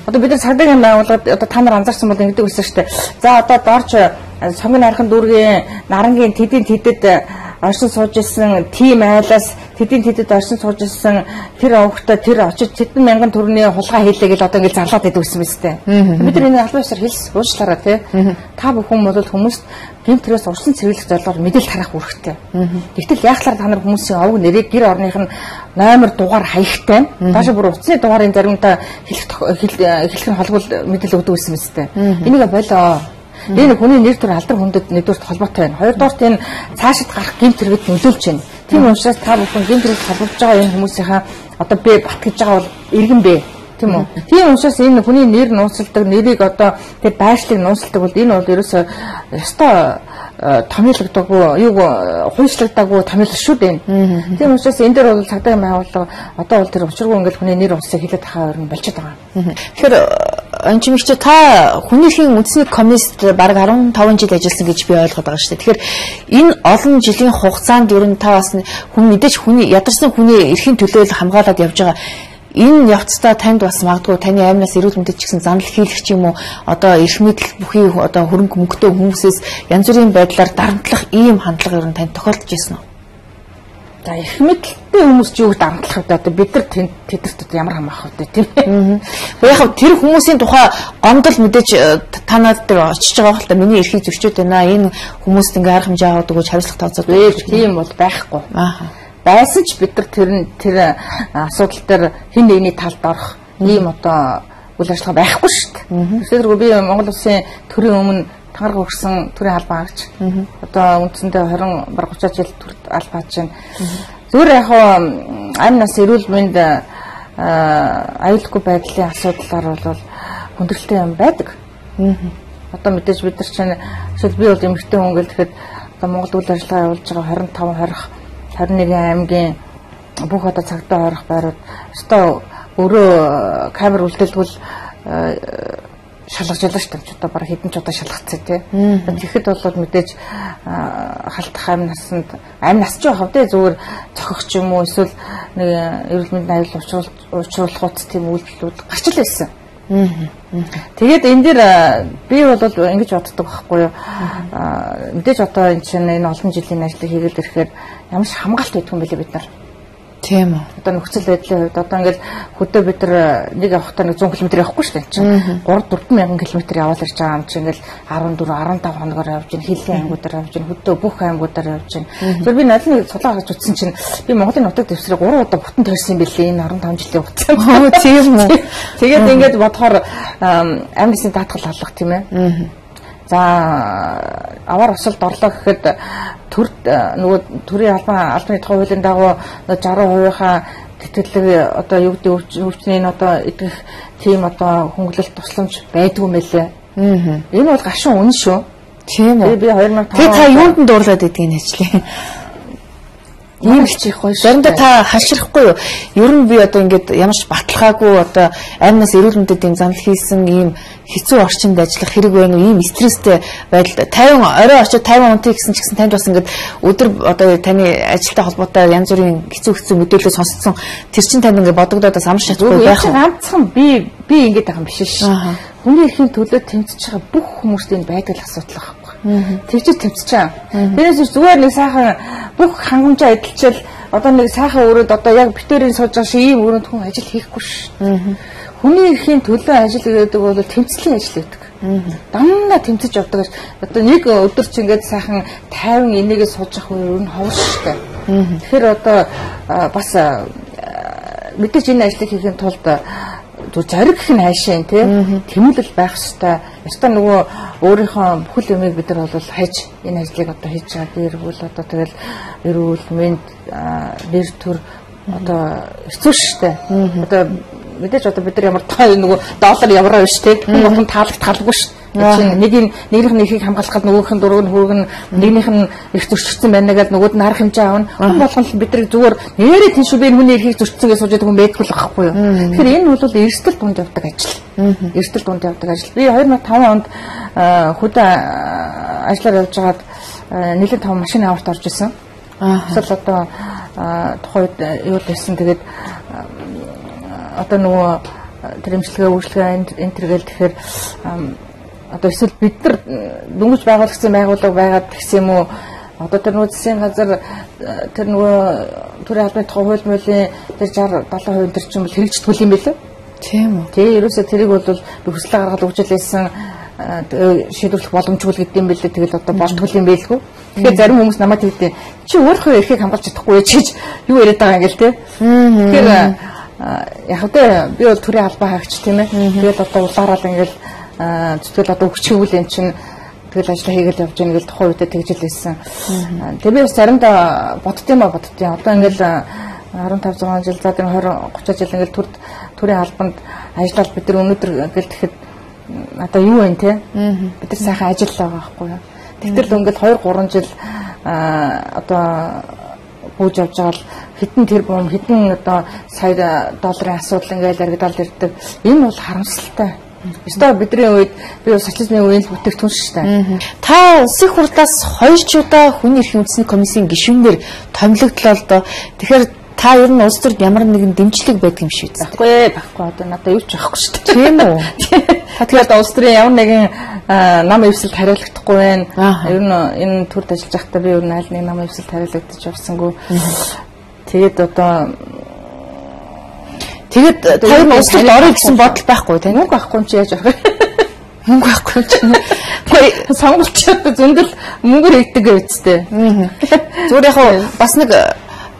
B: Одоо бид нар цагдаагийн байгууллагад одоо та нар анзаарсан бол ингэдэг байсан шүү дээ. За одоо дорж цомгийн нархан дүүргийн нарангийн тэдэд оршин сууж исэн тим айлаас тэдэд оршин сууж исэн тэр овогтой тэр очиж тэдэн мянган төгрөгийн хулгай хийлээ гэж одоо ингэ зарлаад байдаг юм байна. Бид нар энэ албан ёсоор хэлс уучлаарай тий. Та бүхэн бол хүмүүст гэмтрээс урсан цэвэрлэх зорилгоор мэдээлэл тарах үүрэгтэй. Гэвтэл яахлаар та нар хүмүүсийн овог нэрийг гэр орных нь номер дугаар хаягтай. Даашаа бүр утасны дугаарыг заримдаа хэлэх нь холбол мэдээлэл өгдөг юм байна. Энийг болоо. Энэ хүний нэр төр алдар хүндэд нэгдүгürt холбоотой байна. Хоёрдугаарт энэ цаашид гарах гэмт хэрэгт нөлөөлж байна. Тийм учраас та бүхэн гэмт хэрэгт холбогдож байгаа энэ хүмүүсийнхаа одоо бэ бат гэж байгаа бол иргэн бэ. Тийм үү? Тийм учраас энэ хүний нэр нууцладаг, нэрийг одоо тэр байршлыг нууцладаг бол энэ бол ерөөсөө ёстой томьёологдоогүй, хуйслагдаагүй томьёол шүү дээ. Тийм учраас энэ дээр бол цагдаагийн байгууллага одоо бол тэр учиргүй ингээл хүний нэр усыг хэлээд тахаа өрн болчиход байгаа.
A: Тэгэхээр анчимэгч та хүнийхээ үндэсний комист бараг 15 жил ажилласан гэж би ойлгоод байгаа шүү дээ. Тэгэхээр энэ олон жилийн хугацаанд ер нь та бас хүн мэдээж хүний ядарсан хүний эрхийн төлөөлөл хамгаалаад явж байгаа. Энэ явцдаа танд бас магадгүй таны аймнаас эрүүл мэндэд ч гэсэн занал хийлгэх юм уу одоо эрх мэдэл бүхий одоо хөрөнгө мөнгөтэй хүмүүсээс янз бүрийн байдлаар дарамтлах ийм хандлага ер нь танд тохиолдож ирсэн үү?
B: За эрх мэдэлтэй хүмүүс ч юу дарамтлах вэ? Одоо бид нар тэдэрт ямар хамаах вэ тийм ээ.
A: Яг тэр хүмүүсийн тухай гомдол мэдээж танад дээр очиж байгаа хэл та миний эрхийг зөрчөөд байна. Энэ хүмүүст ингээ арга хэмжээ аваад өгөөж хариуцлага тооцоод
B: тийм бол байхгүй. Байсан ч бид нар тэр асуудал дээр хэн нэгний талд орох ийм одоо үйл ажиллагаа байхгүй шүү дээ. Тэгэхээр би Монгол Улсын төрийн өмнө тангараг өгсөн төрийн албан агч одоо үндсэндээ 20 бараг 30 жил төрд албан агч байна. Зүгээр яг амнаас эрүүл мэнд аюулгүй байдлын асуудлаар бол хүндрэлтэй юм байдаг. Одоо мэдээж бид нар чинь эсвэл би бол эмэгтэй хүн гэл тэгэхэд одоо Монгол үйл ажиллагаа явуулж байгаа 21 аймгийн бүх одоо цагдаа хорих байрууд өстой өөрөө камер үлдэлгүүл шалгаж ялаа шүү дээ. Одоо бараг хэдэн ч удаа шалгацсан тий. Тэгэхэд бол мэдээж халтах амь нас ч явах дээ зүгээр цохих ч юм уу эсвэл нэг эрүүл мэндийн аюул учруулах утас тийм үйлдэлүүд гарч л байсан. Тэгээд энэ дээр би бол ингэж боддог байхгүй юу. Мэдээж одоо энэ чинь энэ олон жилийн ажлыг хийгээд ирэхээр ямар ч хамгаалт өгөх юм бэлээ бид нар.
A: Тийм үү.
B: Одоо нөхцөл байдлын хувьд одоо ингээл хөдөө бид нар нэг явахдаа 100 км явахгүй шүү дээ чинь. 3-4 мянган км яваад ирж байгаа юм чинь ингээл 14-15 хоногоор явж гин хилийн аймагуудаар явж гин хөдөө бүх аймагуудаар явж гин. Тэгэхээр би надлын цулаа гаргаж утсан чинь би Монголын нутаг дэвсрийг 3 удаа бүтэн тойрсон юм бэлээ энэ 15 жилийн хугацаанд.
A: Тийм үү.
B: Тэгээд ингээд бодохоор амнистийн даатгал алах тийм ээ. За аваар усалд орлоо гэхэд нөгөө төрийн албаны тухай хуулийн дагуу 60%-ийнхаа тэтгэлэг одоо юу гэдэг өвчний одоо идэх тийм одоо хөнгөлөлт тусламж байдгүй мэлээ. Энэ бол гашуун үнэн шүү.
A: Тийм үү.
B: Би 2005.
A: Тэгээ та юунд нь дуурлаад байдгийг ажлын.
B: Ийм ч их гоё.
A: Заримдаа та хаширахгүй юу? Ер нь би одоо ингээд ямар ч баталгаагүй одоо амнаас эрүүл мэндэд юм занл хийсэн ийм хэцүү орчинд ажиллах хэрэг байна уу? Ийм стресстэй байдал 50 орой очиод 50 унтыг гэсэн ч гэсэн танд бас ингээд өдөр одоо таны ажилтай холбоотой янз бүрийн хэцүү мэдээлэл сонсцсон тэр чин танд ингээд бодогдоод бас амарч чадахгүй байх уу?
B: Ганцхан би ингээд байгаа юм биш ш. Хүний эрхийн төлөө тэмцэж байгаа бүх хүмүүсийн байдаг асуудал байхгүй. Тэгж тэмцэж байгаа. Тэрээс зүгээр нэг сайхан бүх хангамжаа эдэлчил одоо нэг сайхан өрөөд одоо яг битүүрийн сууж байгаа шиг ийм өрөөнд хүн ажил хийхгүй ш. Хүний эрхийн төлөө ажил гэдэг бол тэмцлийн ажил гэдэг. Дандаа тэмцэж явдаг. Одоо нэг өдөр чи ингээд сайхан 50 энийгээ сууж явах үе нь ховор штэ. Тэгэхээр одоо бас мэдээж энэ ажлыг хийхин тулд зориг гэх нь хайшаа тий тэмүүлэл байх ёстой. Ястаа нөгөө өөрийнхөө бүхэл юмыг бид нар бол хайж энэ ажлыг одоо хийж байгаа. Гэрвэл одоо тэгэл эрүүл мэнд нэр төр одоо хэцүү шттэ. Одоо мэдээж одоо бид нар ямар нөгөө доллар евро биш тий хүн болгон таалагдахгүй ш. Нэгнийх нь ихийг хамгаалахад нөгөөх нь дөрөв нь хүргэн нэгнийх нь их зөрчигдсөн байна гэдэг нөгөөд нь арга хэмжээ аавна. Хүн болгон л бид нар зүгээр нэрээ тийш би хүний ихийг зөрчсөн гэж сууж байгаа хүн байдгүй л байхгүй юу. Тэгэхээр энэ бол эрсдэл дунд явдаг ажил. Эрсдэл дунд явдаг ажил. Би 2005 онд хөдөө ажиллаар явж байгаад нэлээд том машины аварт орж исэн. Эсвэл одоо тухайд юу байсан тэгээд одоо нөгөө тэр эмчилгээ үйлчлэгээ энэ төргээл тэгэхээр одоо эсвэл бид нар дөнгөж байгуулагдсан байгууллага байгаад гэсэн юм уу одоо тэр нөгөө засгийн газар тэр нөгөө төрийн албаны тухай хууль муулийн тэр 60-70% төр чинь хэрэгж төлөх юм билүү? Тийм үү. Тэгээ ерөөсөө тэрийг бол би хүслээ гаргаад өгчлээсэн шийдвэрлэх боломжгүй л гэдэм билээ. Тэгэл одоо болтгол юм байлгүй. Тэгэхээр зарим хүмүүс намайг тэгдэ чи өөрийнхөө эрхийг хамгаалж чадахгүй гэж юу яриад байгаа юм гээл те. Тэгэхээр яг тэ би бол төрийн албан хаагч тийм ээ. Тэгэл одоо улаараад ингээл зүтгэл одоо өгчгүүл эн чинь тэгэл ажил хийгээл явж байгаа нэг тухайн үедээ тэгж л хэлсэн. Тэгээ би бас заримдаа боддtiin. Одоо ингээл 15 6 жил за 20 30 жил ингээл төрийн албанд ажиллаад бид нар өнөөдөр ингээл тэгэхэд одоо юу вэ те? Бид нар сайхан ажиллаа байгаа байхгүй юу? Тэгтэл ингээл 2 3 жил одоо хууж явж байгаа л хитэн тэрбум хитэн одоо сая долларын асуудал ингээл яригдаад ирдэг. Энэ бол харамсалтай. Өстой бидний үед би социализмын үеийн бүтээгдэхүүн шүү дээ. Та улсын хурлаас 2 удаа хүний эрхийн үндэсний комиссийн гишүүнээр томилогдлоо л доо. Тэгэхээр та ер нь улс төрд ямар нэгэн дэмжлэг байдаг юм шиг үү? Баггүй одоо надад юу ч байхгүй шүү дээ. Тийм үү? Та тэгээд улс төрийн ямар нэгэн нам эвсэлд хариулагдахгүй байна. Ер нь энэ төрд ажиллаж байхдаа би ер нь аль нэг нам эвсэлд хариулагдаж явсангүй. Тэгээд одоо тэгээд та юу улс төрд орё гэсэн бодол байхгүй тийм мөнгө байхгүй юм чи яаж авах вэ? Мөнгө байхгүй чи. Тэгээ сонголчод зөндөл мөнгөөр ийдэг гэвчтэй. Зүгээр яг бас нэг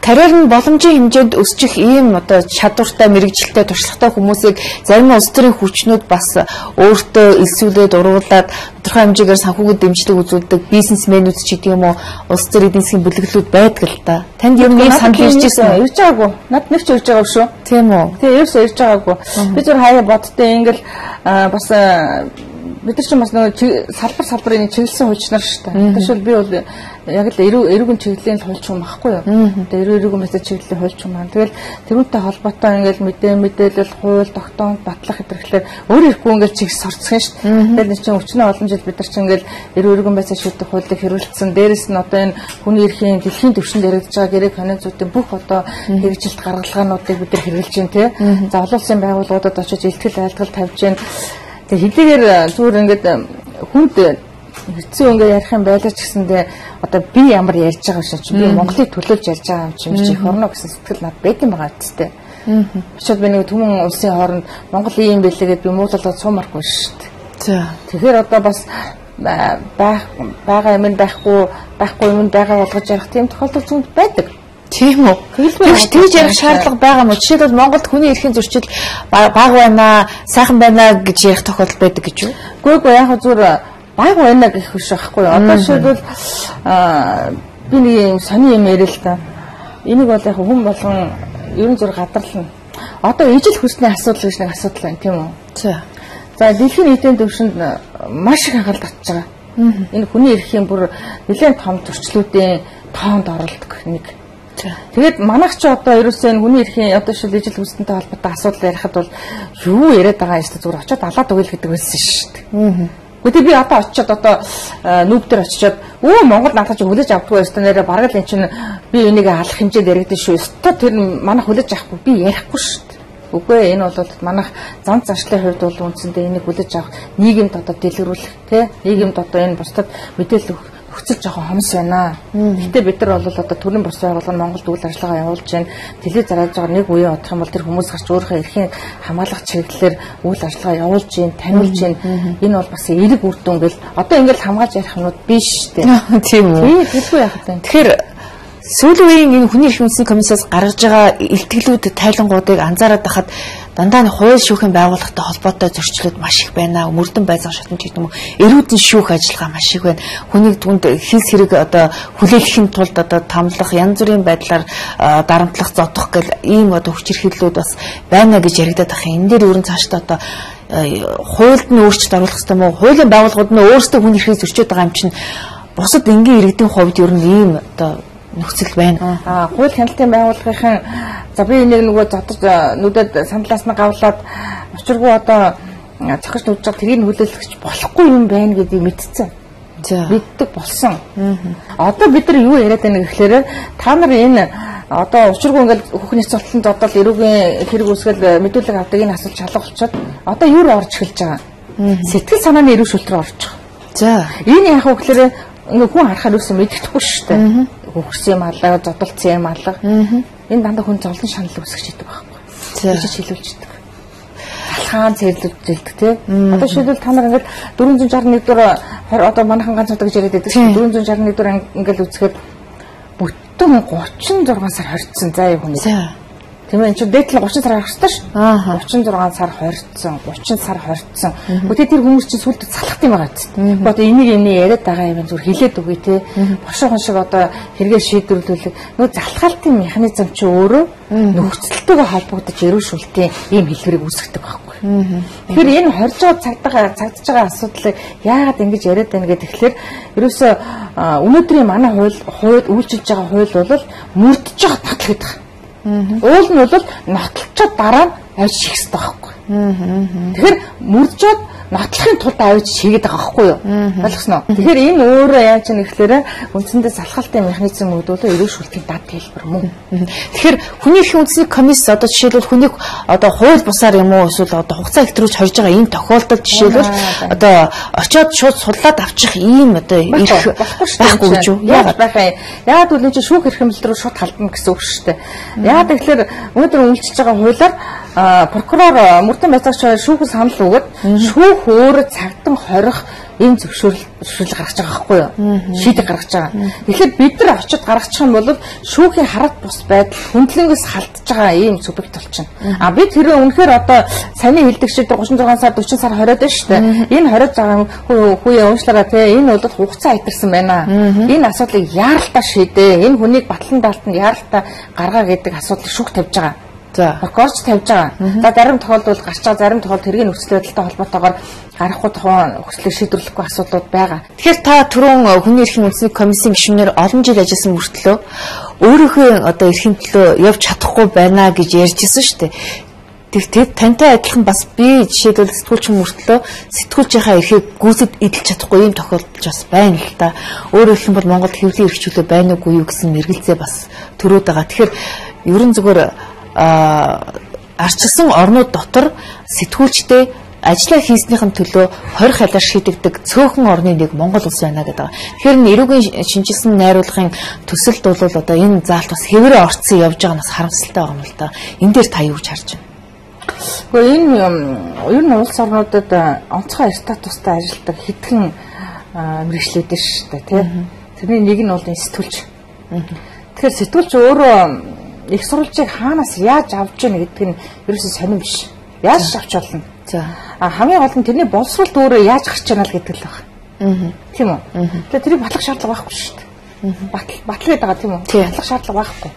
B: карьер нь боломжийн хэмжээнд өсчих ийм одоо чадвартай мэрэгжилтэй туршлагатай хүмүүсийг зарим улс төрийн хүчнүүд бас өөртөө элсүүлээд уруулад тодорхой хэмжээгээр санхүүгийн дэмжлэг үзүүлдэг бизнесмэнүүд ч гэдэг юм уу улс төрийн эдийн засгийн бүлэглүүд байдаг л да. Танд ер нь ийм санал ирж ирсэн үү? Ирж байгаагүй. Над нэг ч ирж байгаа шүү. Тийм үү. Тэгээ ерөөсөө ирж байгаагүй. Би зөв хаяа бодтой ингээл бас бид нар ч бас нөгөө салбарын чиглэсэн хуульчнаар шүү дээ. Тэгвэл би бол яг л эрүүгийн чиглэлийн хуульч юм байхгүй юу? Тэгээ эрүүгийн мэдээг чиглэлийн хуульч юм байна. Тэгэл тэрүүнтэй холбоотой ингээл мэдээлэл, хууль, тогтоомж, батлах хэдрэхлээр өөр ирэхгүй ингээл чигс сорцсон шүү дээ. Тэгэл нэг чинь өчнөө олон жил бид нар чинь ингээл эрүүгийн байцаа шийдэх хуулийг хэрэгжүүлсэн. Дээрэс нь одоо энэ хүний эрхийн дэлхийн түвшинд яригдж байгаа гэрээ конвенцуудын бүх одоо хэрэгжилт гаргалгаануудыг бид нар хэрэгжилж байна тий. За олон улсын байгууллагуудад очиж илтгэл айлтгал тавьж байна. Тэгээ хэдийгээр зүгээр ингээд хүнд хэцүү ингээд ярих юм байлаа ч гэсэндээ одоо би ямар ярьж байгаа шүү чи би Монголыг төлөөлж ярьж байгаа юм чи их орно гэсэн сэтгэл над байт юм байгаа үстэй. Очоод би нэг түмэн улсын хооронд Монгол ийм байлээ гэдээ би муулалаад суумаргүй шүү дээ. За тэгэхээр одоо бас байгаа юм байхгүй юм байгаа болгож ярих тийм тохиолдол зүйд байдаг. Тийм үү. Тэгж ярих шаардлага байгаа мó. Жишээлбэл Монголд хүний эрхийн зөрчил бага байна, сайхан байна гэж ярих тохиолдол байдаг гэж юу? Үгүй яг зүгээр бага байна гэх биш байхгүй юу? Одоо жишээлбэл би нэг юм сони юм ярил л да. Энийг бол яг хүн болгон ерөн зур гадарлана. Одоо ижил хүсний асуудал гэж нэг асуудал байна тийм үү? За дэлхийн нийтийн түвшинд маш их анхаарал татж байгаа. Энэ хүний эрхийн бүр нэлээд том төрчлүүдийн тоонд оролдог нэг. Тэгээд манайх ч одоо ерөөсөө энэ хүний эрхийн одоо шил ижил хүснэнтэй холбоотой асуудал ярихад бол юу яриад байгаа юм шүү дээ. Зүгээр очиод алаад өгөл гэдэг байсан шүү дээ. Гэхдээ би одоо очиод одоо нүүб дээр очиод Монгол надад ч хүлээж авдаггүй өстө нэрэ бараг л эн чинь би энийг алах хэмжээнд яригдэн шүү. Өстө тэр манайх хүлээж авахгүй би ярихгүй шүү дээ. Үгүй ээ энэ бол манайх зан зарчлалын хувьд бол үндсэндээ энийг хүлээж авах нийгэмд одоо дэлгэрүүлэх тий нийгэмд одоо энэ бусдад мэдээлэл өгцөл жоохон хомс байна. Гэхдээ бид нар бол одоо төрийн бус байгууллага Монголд үйл ажиллагаа явуулж байна. Телевиз зараад байгаа нэг үеийн одох юм бол тэр хүмүүс гарч өөрийнхөө эрхийн хамгаалах чиглэлээр үйл ажиллагаа явуулж байна, таниулж байна. Энэ бол бас эерэг үр дүн гэл одоо ингээл хамгаалж ярих юмнууд биш дээ. Тийм үү. Тэггүй яах вэ? Тэгэхээр сүүлийн үеийн энэ хүний эрхийн үндэсний комиссаас гаргаж байгаа илтгэлүүд тайлангуудыг анзаараад байхад дандаа нь хууль шүүхийн байгууллагатай холбоотой зөрчлүүд маш их байна. Мөрдөн байцаах шатнд гэдэг юм уу? Эрүүдэн шүүх ажиллагаа маш их байна. Хүнийг түнд хилс хэрэг одоо хүлээлгэхийн тулд одоо тамлах, янз бүрийн байдлаар дарамтлах, зодох гэл ийм одоо хүч хэрхлүүд бас байна гэж яригадаад байгаа. Энэ дээр ерөн цаашдаа одоо хуульд нь өөрчлөлт оруулах хэрэгтэй мó? Хуулийн байгууллагууд нь өөрсдөө хүний эрхийг зөрчиж байгаа юм чинь бусад энгийн иргэдийн хувьд ер нь ийм одоо нөхцөл байна. Хууль хяналтын байгууллагын за би энийг нөгөө зодож нүдэд сандлаас нь гавлаад учиргүй одоо цохиж нууж байгаа тэрийг хүлээлгэж болохгүй юм байна гэдгийг мэдсэн. Мэддэг болсон. Одоо бид нар юу яриад байна гэхээр та нар энэ одоо учиргүй ингээл хүүхний цолтон зодол эрүүгийн хэрэг үүсгэл мэдүүлэг авдаг энэ асуулт шалга болчиход одоо юу орж эхэлж байгаа. Сэтгэл санааны эрүү шүүлтэр орж байгаа. За энэ яг гэхээр ингээ хүн харахаар юусэн мэддэхгүй шүү дээ. Хөрсөн юм алга, зодолцсон юм алга. Энэ дандаа хүн зовлон шанал үүсгэж идэг байхгүй. Гэж хэлүүлж идэг. Алхаан цэрлүүлдэг тий. Одоо шилбэл та нар ингээд 461 дөрөв одоо манайхан ганц удаа гэж яриад байдаг шүү. 461 дөрөв ингээд үзэхэд бүтэн 36 сар хоригдсон заа юм хүн. Тийм ээ, энэ чинь дээдл 30 сар харах хэрэгтэй шүү. 36 сар хоригдсон, 30 сар хоригдсон. Гэхдээ тэр хүмүүс чинь сүлд салхах юм байгаа тийм. Одоо энийг яриад байгаа юм зүгээр хэлээд үгүй те. Бошоохон шиг одоо хэрэгээ шийдвэрлүүлэх. Нөгөө залхаалтын механизм чи өөрөө нөхцөлтэйгээ холбогдож эрүүшүүлтийн ийм хэлбэрийг үүсгдэг байхгүй. Тэгэхээр энэ хорж байгаа цагдж байгаа асуудлыг яагаад ингэж яриад байна гэхээр ерөөсөө өнөөдрийн манай хууль үйлчилж байгаа хууль бол мөрдөж байгаа татлах гэдэг. Уул нь бол нотлолцоод дараа нь авч шийх хэрэгтэй байхгүй. Тэгэхээр мөрдөж нотлохын тулд авч шийгээд байгаа байхгүй юу? Ойлгосноо. Тэгэхээр энэ өөрөө яаж юм гэхээр үндсэндээ салхалтын механизм үүдвэл эрүүшүүлтийн дад хэлбэр мөн. Тэгэхээр хүний эрхийн үндэсний комисс одоо жишээлбэл хүнийг одоо хууль бусаар юм уу эсвэл одоо хугацаа хэтрүүлж хорж байгаа ийм тохиолдолд жишээлбэл одоо очиод шууд судлаад авчих ийм одоо эрх байхгүй гэж юу? Яагаад байх юм? Яагаад үл энэ чинь шүүх эрхэмлэл рүү шууд халдна гэсэн үг шүү дээ. Яагаад гэхээр өнөөдөр үйлчилж байгаа хуулиар прокурор мөрдөн байцаагч шүүхээс санал өгöd шүүх өөрөө цагтан хорих ийм зөвшөөрөл гаргаж байгаа байхгүй юу? Шийдэл гаргаж байгаа. Тэгэхээр бид нар очиод гаргачих юм бол шүүхийн харат бус байдал хөндлөнгөөс халтж байгаа ийм субъект болчихно. Бид тэрээ үнэхээр одоо саний хэлдэг шиг 36 сар 40 сар хориод байна шүү дээ. Энэ хориод байгаа хүүе уушлаараа те энэ бол хугацаа хэтэрсэн байна. Энэ асуудлыг яаралтаа шийдээ. Энэ хүнийг батлан даалтанд яаралтаа гаргаа гэдэг асуудлыг шүүх тавьж байгаа. Прокурорч тавьж байгаа. За зарим тохиолдолд гарч байгаа, зарим тохиолдолд хэргийн нөхцөл байдалтай холбоотойгоор гарахгүй тухайн хүслийг шийдвэрлэхгүй асуудлууд байгаа. Тэгэхээр та түрүүн хүний эрхийн үндэсний комиссийн гишүүнээр олон жил ажилласан мөртлөө өөрийнхөө одоо эрхийн төлөө явж чадахгүй байна гэж ярьжсэн шүү дээ. Тэгэхээр тантай адилхан бас би жишээлбэл сэтгүүлч мөртлөө сэтгүүлчийнхаа эрхийг гүйцэд эдэлж чадахгүй ийм тохиолдол бас байна л да. Өөрөөр хэлбэл Монголд хэвлэлийн эрхчлөө байна уугүй юу гэсэн мэргэлзээ бас төрөөд байгаа. Тэгэхээр ерөн зүгээр арчилсан орнууд дотор сэтгүүлчтэй ажиллаа хийснийхэн төлөө 20 халаар шийдэгдэг цөөхөн орны нэг Монгол улс байна гэдэг. Тэгэхээр эрүүгийн шинжилсэн найруулгын төсөлд бол одоо энэ заалт бас хэвээрээ орцсон явж байгаа нь бас харамсалтай байна л да. Энэ дээр та юу гэж харж байна? Гэхдээ энэ ер нь улс орнуудад онцгой статустай ажилладаг хэдхэн мэргэжлүүд шүү дээ, тийм. Тэрний нэг нь бол энэ сэтгүүлч. Тэгэхээр сэтгүүлч өөрөө их сурвалжийг хаанаас яаж авч яах гэдэг нь ерөөсөө сонирм биш. Яаж авч болно? За. Хамгийн гол нь тэрний боловсролт өөрөө яаж гарч чана л гэдэг л байна. Тийм үү? Тэгэхээр тэрийг батлах шаардлага байхгүй шүү дээ. Батал гэдэг байгаа тийм үү? Батлах шаардлага байхгүй.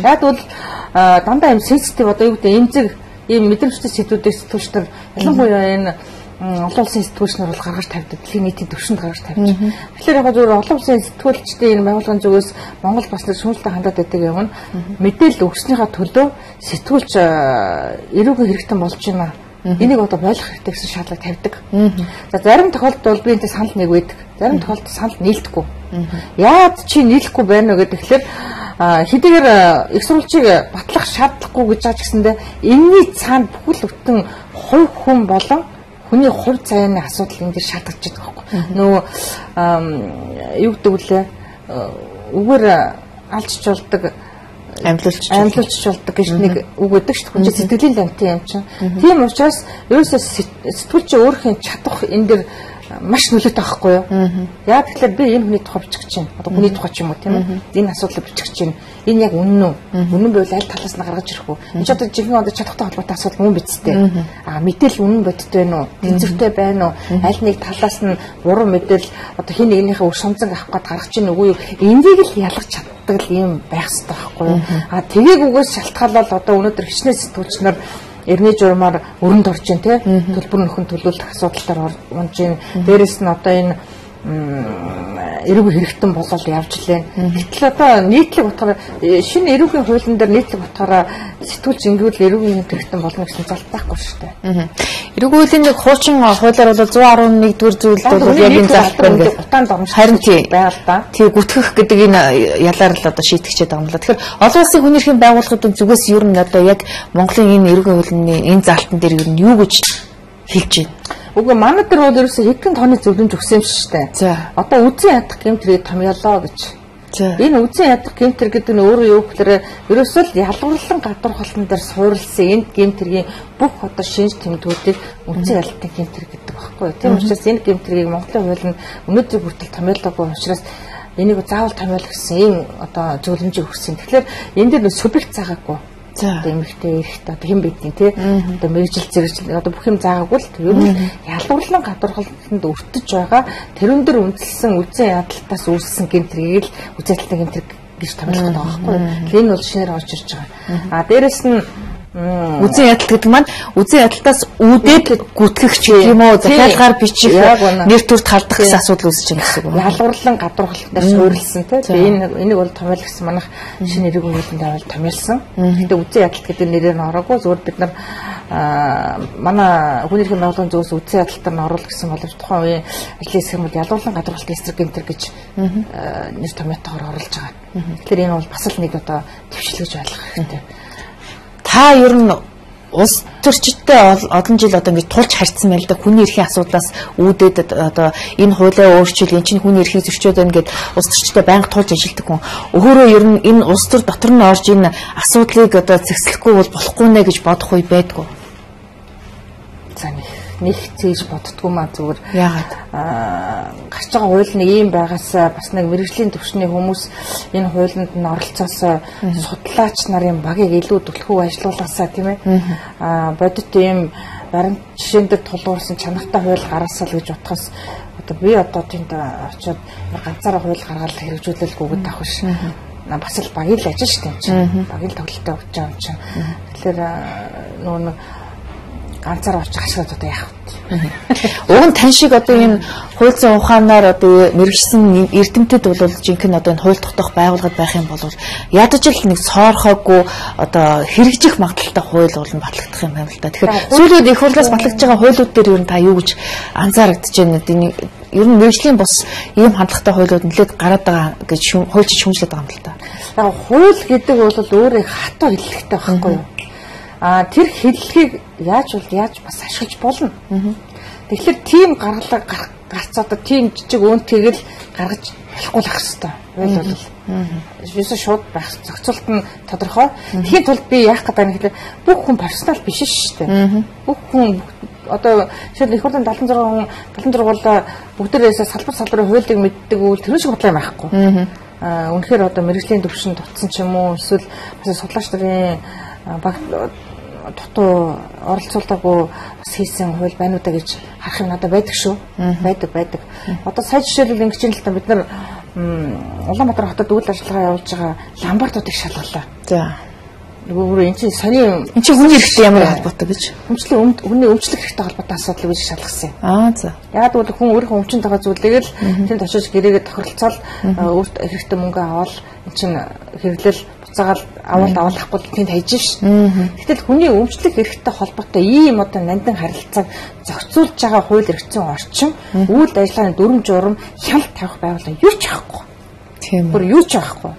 B: Яг бол дандаа юм сенситив одоо юу гэдэг эмзэг ийм мэдрэмжтэй сэдвүүдийг сэтгүүлчдэр ялангуяа энэ олон улсын сэтгүүлч нар бол гаргаж тавьдаг. Дэлхийн нийтийн түвшинд гаргаж тавьж. Тэгэхээр яг зөвхөн олон улсын сэтгүүлчдийн энэ байгууллагын зүгээс Монгол бас нэг шүүмжлэлтэй хандаад байдаг юм. Мэдээлэл өгснийхаа төлөө сэтгүүлч эрүүгийн хэрэгтэн болж байна. Энийг одоо ойлгох хэрэгтэй гэсэн шаардлага тавьдаг. За зарим тохиолдолд бол би энэтэй санал нэг байдаг. Зарим тохиолдолд санал нийлдэхгүй. Яад чи нийлэхгүй байна вэ гэдэг. Тэгэхээр хэдийгээр их сурвалжийг батлах шаардлагагүй гэж байгаа гэсэндээ энэний цаана бүхэл бүтэн хувь хүн болон хүний хувь заяаны асуудал энэ дээр шаардлагач байдаг байхгүй. Нөгөө юу гэдэг вүлээ үгээр алжиж болдог амьдлуулч болдог гэж нэг үг өгдөг шүү дээ. Хүн чинь сэтгэлийн лантын юм чинь. Тийм учраас ерөөсөө сэтгүүлч өөрхийн чадах энэ дэр маш нөлөөтэй байхгүй юу? Яа тэгэхээр би энэ хүний тухай бичих гэж байна. Одоо хүний тухай ч юм уу тийм ээ. Энэ асуудлыг бичих гэж байна. Энэ яг үнэн үү? Үнэн байвал аль талаас нь гаргаж ирэх үү? Энд ч одоо жинхэнэ одоо чадахтай холбоотой асуудал мөн бидтэй. Мэдээлэл үнэн бодтой байна уу? Тэнцвэртэй байна уу? Аль нэг талаас нь буруу мэдээлэл одоо хин нэгнийхээ үр шимцэн авах гээд гаргаж ийн үгүй юу? Энийг л ялгаж чаддаг юм байх хэрэгтэй байхгүй юу? Тэгээгүйгээс шалтгаалал одоо өнөөдөр хичнээн сэтгүүлч нар эртний журмаар өрөнд орж ийн те төлбөр нөхөн төлөвлөлт асуудал дээр унж ийн. Дээрэс нь одоо энэ эрүүгийн хэрэгтэн болоод явж лээ. Гэтэл одоо нийтлэг утгаараа шинэ эрүүгийн хуулийн дээр нийтлэг утгаараа сэтгүүлч ингэвэл эрүүгийн хэрэгтэн болно гэсэн залт байхгүй шүү дээ. Эрүүгийн хуулийн нэг хуучин хуулиар бол 111-р зүйлд бол яг энэ залт байна гэж утаанд орно. Харин байгаа л да. Тэгээ гүтгэх гэдэг энэ ялаар л одоо шийтгэжээд байгаа юм л. Тэгэхээр олон улсын хүний эрхийн байгууллагуудын зүгээс ер нь одоо яг Монголын энэ эрүүгийн хуулийн энэ залтан дээр ер нь юу гэж хэлж байна? Үгүй манай дээр бол ерөөсөө хэдэн тооны зөвлөмж өгсөн юм шүү дээ. За. Одоо үзэн ядах гэмтрийг томьёолоо гэж. За. Энэ үзэн ядах гэмтэр гэдэг нь өөрөө юу гэхээр ерөөсөө л ялгуурлан гадуурхалтан дээр суурилсан энэ гэмтрийн бүх одоо шинж тэмдгүүдийг үзэн ядалтын гэмтэр гэдэг багхгүй. Тийм учраас энэ гэмтрийг Монголын хууль нь өнөөдөр хүртэл томьёолоогүй учраас энийг заавал томьёолох гэсэн ийм одоо зөвлөмжийг өгсөн. Тэгэхээр энэ дээр субъект заагаагүй. Одоо эмэгтэй эрэхтэй одоо хэн бидний тий одоо мэрэгжил зэрэгжил одоо бүх юм заагаагүй л ер нь ялгуурлан гадуурхалтанд өртөж байгаа тэрүүн дээр үндэслэн үзэн ядалтаас үүссэн гэмтрийг л үзэн ядалтын гэмтрэг гэж томьёолох байгаа байхгүй. Энэ бол шинээр орж ирж байгаа. Дээрэс нь үзэн ядалт гэдэг маань үзэн ядалтаас үүдээд гүтгэх ч юм уу захиалгаар бичих нэр төрт халдах гэсэн асуудал үүсэж байгаа гэсэн үг. Ялгуурлан гадуурхалтаар суурилсан тийм энийг бол томьёол гэсэн манайх шинэ эрүүгийн хуулинд авал томьёолсон. Гэхдээ үзэн ядалт гэдэг нэрээр нь ороогүй зөвхөн бид нар манай хүний эрхийн байгууллагын зүгээс үзэн ядалтаар нь оруулах гэсэн боловч тухайн үеийн ажлын хэсэг бол ялгуурлан гадуурхалт эсрэг гэмтэр гэж нэр томьёотойгоор оруулж байгаа. Тэгэхээр энэ бол бас л нэг одоо төвшлөгж ойлгох хэрэгтэй. Та ер нь улс төрчидтэй олон жил одоо ингэж тулж харьцсан байл да хүний эрхийн асуудлаас үүдээд одоо энэ хуулиа өөрчил энэ чинь хүний эрхийг зөрчөөд байна гэд улс төрчидтэй байнга тулж ажилладаг хүн өөрөө ер нь энэ улс төр дотор нь орж энэ асуудлыг одоо зэгслэхгүй бол болохгүй нэ гэж бодох үе байдгүй. За нэг зээж боддгоо маа зүгээр. Яагаад гарч байгаа хууль нэг юм байгаас бас нэг мэрэгжлийн төвшний хүмүүс энэ хуулинд нь оролцоосоо судлаач нарын багийг илүү түлхүү ажиллуулаасаа тийм ээ. Бодит ийм баримт жишээн дээр тулгуурсан чанартай хууль гаргасаа л гэж утгаас одоо би одоо тэнд очиод ганцаараа хууль гаргаад хэрэгжүүлэлгүй гэдэг авах ш. Бас л багийн л ажил шүү дээ. Багийн тоглолттой өгч байгаа юм чинь. Тэгэхээр нөгөө ганцаар очих ашиглаад одоо яах вэ? Уг нь тань шиг одоо энэ хууль зүйн ухаанаар одоо мэрэгчсэн эрдэмтэд бол жинхэнэ одоо энэ хууль тогтоох байгууллагад байх юм бол ядаж л нэг соорхоогүй одоо хэрэгжих магадaltaй хууль болон батлагдах юм байна л да. Тэгэхээр сүүлийн их хурлаас батлагдж байгаа хуулиуд дээр ер нь та юу гэж анзаарагдаж байна? Ер нь мэрэгжлийн бус ийм хандлагатай хуулиуд нэлээд гараад байгаа гэж хуульч шүүмжлээд байгаа юм л да. Яг хууль гэдэг бол өөрөө хатуу хэллэгтэй байхгүй юу? Тэр хэллэгийг яаж бас ашиглаж болно. Тэгэхээр тийм гаргалаа гарц одоо тийм жижиг өөнтэйг л гаргаж болохгүй л ах хэвээр. Хууль бол виса шууд байх зохицуулт нь тодорхой. Тэгэхэд тулд би яах гэдэг нь гэхэл бүх хүн профессионал биш шүү дээ. Бүх хүн одоо жишээл их хурлын 76 бол бүгдээрээс салбарын хуулийг мэддэг үйл тэр шиг бодлоо байхгүй. Үнэхээр одоо мэрэгжлийн төвшин дутсан ч юм уу эсвэл бас судлаач нарын баг дутуу оролцуулаагүй бас хийсэн хууль байна уу да гэж харах юм надад байдаг шүү. Байдаг. Одоо сая жишээлбэл ингэж юм л та бид нар Улаанбаатар хотод үйл ажиллагаа явуулж байгаа ломбардуудыг шалгалаа. За. Нөгөө энэ чинь сони
A: энэ чинь хүний эрхтэй ямар холбоотой гэж.
B: Хүний өмчлөх хэрэгтэй холбоотой асуудал гэж шалгасан юм.
A: За.
B: Яг бол хүн өөрийнхөө өмчөнд байгаа зүйлийг л тэнд очиж гэрээгээ тохиролцоол өөрт хэрэгтэй мөнгө аваад эн чинь хэрэглэл буцаагаал авахгүй тэнд хайж ш. Гэтэл хүний өмчлөх хэрэгтэй холбоотой ийм одоо нандин харилцааг зохицуулж байгаа хууль эрх зүйн орчин үйл ажиллагааны дүрм журам хяналт тавих байгууллага юу ч авахгүй.
A: Тийм.
B: Бүр юу ч авахгүй.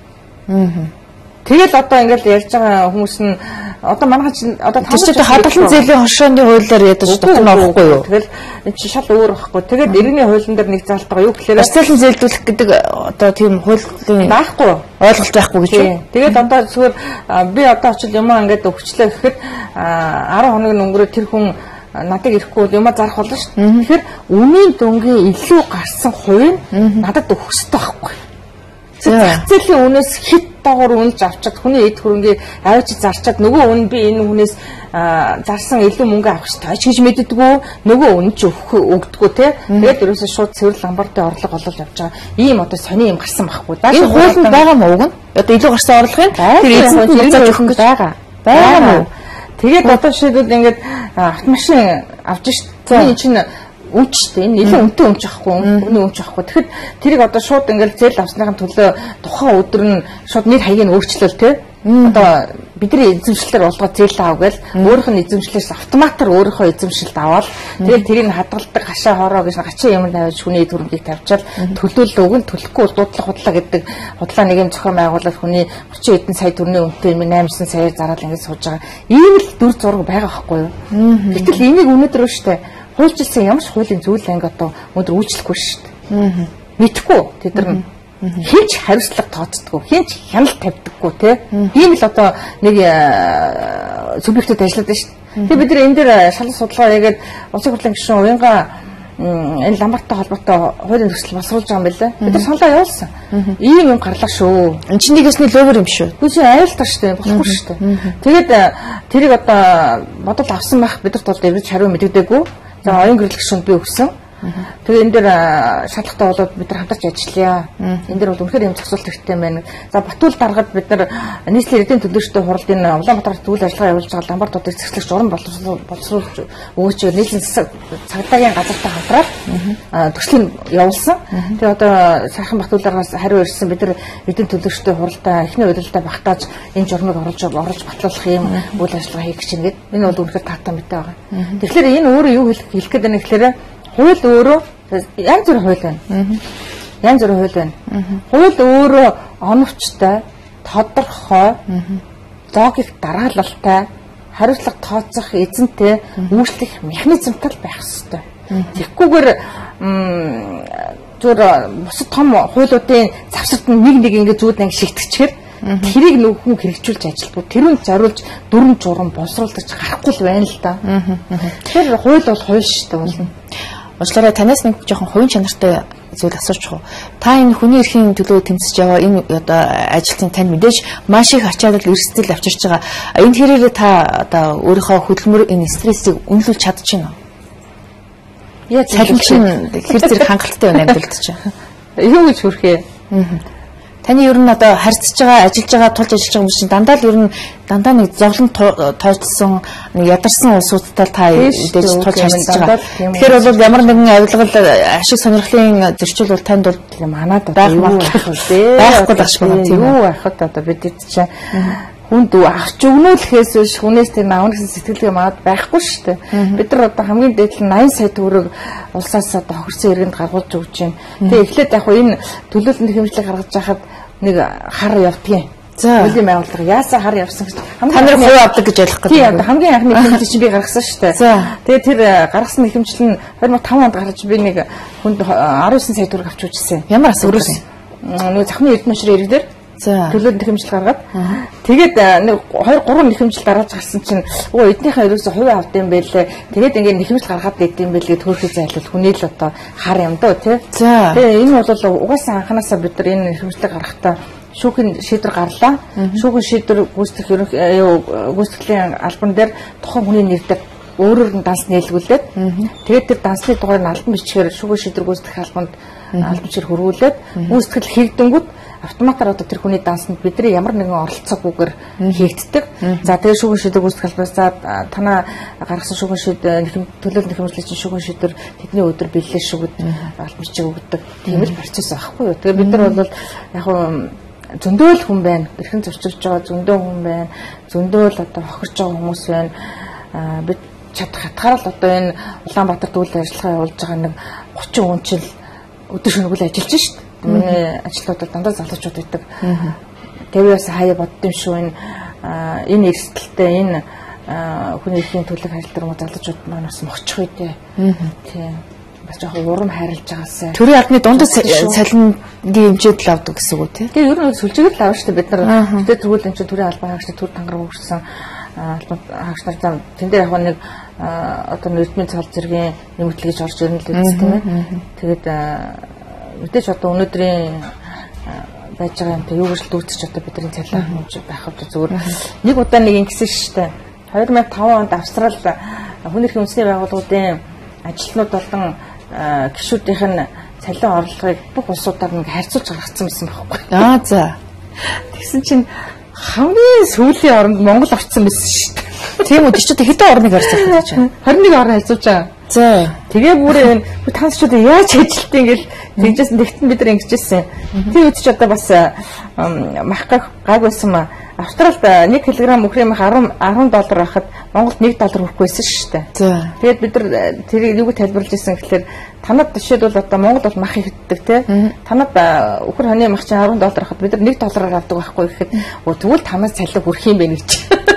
B: Тэгэл одоо ингээд ярьж байгаа хүмүүс нь одоо манайх чинь одоо
A: хадгалан зээлийн хошооны хуулиар ядаж дотор орохгүй юу?
B: Тэгэл энэ чинь шал өөр байхгүй. Тэгээд иргэний хуулийн дээр нэг заалт байгаа юу гэхээр
A: хацлан зээлдүүлэх гэдэг одоо тийм хуулийн
B: байхгүй
A: ойлголт байхгүй гэж үү?
B: Тэгээд одоо зүгээр би одоо очил юм ингээд өгчлөө гэхэд 10 хоног өнгөрөө тэр хүн надад ирэхгүй юм зарах болно шүү дээ. Тэгэхээр үнийн дүнгийн илүү гарсан хувь надад өгөх хэрэгтэй байхгүй. Зах зээлийн үнээс хит доогоор үнэлж авчаад хүний эд хөрөнгийн авчиж зарчаад нөгөө үн би энэ хүнээс зарсан илүү мөнгө авах хэрэгтэй ч гэж мэддэггүй нөгөө үн ч өгдөггүй те. Тэгээд ерөөсөө шууд цэвэр ламбартын орлого олж явж байгаа. Ийм одоо сони юм гарсан байхгүй.
A: Энэ хуулинд байгаа мó уг нь одоо илүү гарсан орлогын тэр эзэнт нь буцааж өгөх гэж байгаа мó.
B: Тэгээд одоо жишээлбэл ингээд автомашин авч шээ. Энэ чинь үнчтэй энэ нэлээд үнэтэй өмч авахгүй өнөө өмч авахгүй. Тэгэхэд тэрийг одоо шууд ингээл зээл авсныхын төлөө тухайн өдөр нь шууд нийт хаягийг нь өөрчлөл тээ. Одоо бидний эзэмшлэлээр болгоод зээл аав гээл өөрийнх нь эзэмшлээс автоматар өөрийнхөө эзэмшилд аваад тэгэл тэрийг хадгалдаг хашаа хороо гэж гачаа юм тавьж хүний төрөмгийг тавьчаал төлөөлөл өгөн төлөхгүй бол дуудлага худлаа гэдэг худлаа нэг юм зохион байгуулалт хүний 30 хэдэн сая төгрөгийн үнэтэй юм 8 саяар зараад ингэж сууж байгаа. Ийм л дүр зураг байгаа байхгүй юу? Гэтэл энийг өнөөдөр штэ хуульчилсан ямар ч хуулийн зүйл анги одоо өнөөдөр үйлчлэхгүй шүү дээ. Мэдхгүй тэд нар хинч хариуцлага тооцдаггүй, хинч хяналт тавьдаггүй те. Ийм л одоо нэг субъектэд ажилладаг шүү дээ. Тэгээ бид нар энэ дээр шалгал судалгаа хийгээд улсын хурлын гишүүн уянга энэ ламбарттай холбоотой хуулийн төсөл боловсруулж байгаа юм байна. Бид нар саналаа явуулсан. Ийм юм гарлаа шүү.
A: Энд чинь нэгсний ловер юм шүү.
B: Үгүй айлтар шүү дээ. Болохгүй шүү дээ. Тэгээд тэрийг одоо бодол авсан байх бидэрт бол эвдэж хариу мэдэгдээгүй. За оюун гэрэл гишүүнд би өгсөн. Тэгээ энэ дээр шалгалтаа болоод бид нар хамтарч ажиллая. Энэ дээр бол үнэхээр юм зохицуулт хэрэгтэй байна. За Батүл даргад бид нар нийслэлийн эдийн төлөөлөлтөй хурлын Улаанбаатар зүйл ажиллагаа явуулж байгаа Ламбардуудыг цэцлэгч уран боловсруулж өгөөч нийслэлийн цагдаагийн газартай хамтраад төслийн явуулсан. Тэгээ одоо сайхан Батүлаагаас хариу ирсэн бид нар эдийн төлөөлөлтөй хуралдаа эхний удирдлагаа багтааж энэ журмыг оруулж батлуулах юм үйл ажиллагаа хийх гэж ингээд энэ бол үнэхээр таатай мэдээ байгаа. Тэгэхээр энэ өөрөө юу хэлэх гээд байна гэхээр хууль өөрөө янз бүрийн хууль байна. Янз бүрийн хууль байна. Хууль өөрөө оновчтой, тодорхой, логик дараалалтай, хариуцлага тооцох эзэнтэй үйлчлэх механизмтай байх ёстой. Тэгэхгүйгээр зөвхөн бусад том хуулиудын завсарт нэг ингэ зүүд анги шигтгэчихэр тэрийг нөхөн хэрэгжүүлж ажилтгүй тэрүүн зориулж дүрм журам боловсруулж гарахгүй л байна л да. Тэгэхээр хууль бол хууль шүү дээ болно.
A: Уучлаарай танаас нэг жоохон хувийн чанартай зүйл асуучих уу. Та энэ хүний эрхийн төлөө тэмцэж яваа энэ одоо ажилтны тань мэдээж маш их ачаалал эрсдэл авчирч байгаа. Энэ хэрээр та одоо өөрийнхөө хөдөлмөр энэ стрессийг үнэлүүлж чадчихна уу? Яа цалин чинь хэр зэрэг хангалттай байна амьдралд чинь.
B: Юу гэж хүрхээ?
A: Таны ер нь одоо харьцаж байгаа, ажиллаж байгаа, тулж ажиллаж байгаа хүмүүс чинь дандаа нэг зовлон тооцсон, нэг ядарсан улсуудтай та мэдээж тулж харьцаж байгаа. Тэгэхээр бол ямар нэгэн авилгал ашиг сонирхлын зөрчил бол танд бол
B: манад
A: байхгүй багшгүй
B: тийм үү ахад одоо бид чинь хүнд авч өгнүүлэхээс биш хүнээс тэр наавн гэсэн сэтгэлгээ маад байхгүй шүү дээ. Бид нар одоо хамгийн дээд нь 80 сая төгрөг улсаас одоо хөрсөн иргэнд гаргуулж өгч байна. Тэгээ эхлээд яг энэ төлөөлөлтөнд хэмжлэг гаргаж байхад нэг хар явдгийн. За хуулийн байгууллага яасаа хар явсан гэж
A: хамгийн хувь авдаг гэж ойлгох гэдэг.
B: Тийм хамгийн анхны хэмжлэг чинь би гаргасан шүү дээ. Тэгээ тэр гаргасан хэмжлэл нь 2005 онд гарч би нэг хүнд 19 сая төгрөг авч үзсэн.
A: Ямар асуудал вэ?
B: Нэг захны эрдэнэ мөчрийн иргэдэр төлөөд хэмжил гаргаад тэгээд нэг 2-3 нэхэмжил дарааж гарсан чинь эднийхээ ерөөсө хувийн авд юм байлээ. Тэгээд ингээд нэхэмжил гаргаад идэв юм байлээ төөрхий зайлуул хүний л одоо хар юм дөө тий. Тэгээ энэ бол угаасаа анханасаа бид нар энэ нэхэмжлийг гаргахтаа шүүхийн шийдвэр гарлаа. Шүүхийн шийдвэр гүйцэтгэлийн албан дээр тухайн хүний нэр дээр өөрөөр нь данс нийлгүүлээд тэгээд тэр дансны дугаарыг албан бичгээр шүүхийн шийдвэр гүйцэтгэх албанд албан бичгээр хөрвүүлээд гүйцэтгэл хийгдэнгүүт автоматар одоо тэр хүний дансанд бидний ямар нэгэн оролцоогүйгээр хийгддэг. За тэгээ шүүгэн шийдэг үүсгэх хэлбэрээр танаа гаргасан шүүгэн төлөөлөл нэхэмжлэгчийн шүүгэн шийдвэр тэдний өдөр бэлээ шүгэд албарчиг өгдөг. Тийм л процесс байхгүй юу. Тэгээ бид нар бол яг зөндөө л хүн байна. Эрхэн зөрчилж байгаа зөндөө хүн байна. Зөндөө л одоо хохирч байгаа хүмүүс байна. Бид чадах хатгаар л одоо энэ Улаанбаатарт үйл ажиллагаа явуулж байгаа нэг 30 хүн чил өдөр шөнөгүй ажиллаж шүү дээ. Миний ажлуудад дандаа залуучууд байдаг. Тэгээ бас хаяа боддсон шүү энэ эрсдэлтэй энэ хүний эрхийн төлөв харилцаа залуучууд маань бас мохчих үедээ. Тийм. Бас жоохон урам хайрлаж байгаасаа. Төрийн албаны дундас цалингийн хэмжээд л авдаг гэсэн үг тийм. Тэгээ ер нь сүлжээгээр л авна шүү дээ бид нар. Тэгтээ тэгвэл энэ чинь төрийн албан хаагчид төр тангар өгсөн албан хаагч нар зам тэн дээр яг нэг одоо нийтмийн цал зэргийн нэмэгдэл гэж орж ирнэ л дээ тийм ээ. Тэгээд мэдээж одоо өнөөдрийн байж байгаа юм те юу гэж дүүцэж одоо бидний цалин хэмжээ байх одоо зүгээр нэг удаа нэг ингэсэн шүү дээ. 2005 онд Австрал хүн эрхийн үндэсний байгууллагуудын ажилтнууд болон гишүүдийнх нь цалин орлогыг бүх улсуудаар нэг харьцуулж гаргацсан байсан байхгүй. За. Тэгсэн чинь хамгийн сүүлийн оронд Монгол орцсон байсан шүү дээ. Тийм үү, тийч хэдэн орныг харьцуулж байгаа? 21 орн харьцуулж байгаа. За. Тэгээ бүр энэ таасчууд яаж ажилтдаг ингээл тэгжсэн тэгтэн бид нар ингэжсэн. Тэр үед ч одоо бас мах гаг байсан маа. Австралид 1 кг мөхрийн мах $10 байхад Монголд $1 хүрэхгүй байсан шүү дээ. За. Тэгээд бид нар тэрийг юу гэж тайлбарлаж ирсэн гэхээр танад жишээлбэл одоо Монгол бол мах ихдэг те. Танад өхөр хоны мах чинь $10 байхад бид нар $1 авдаг байхгүй гэхэд тэгвэл танаас цалин хүрэх юм бэ гэж.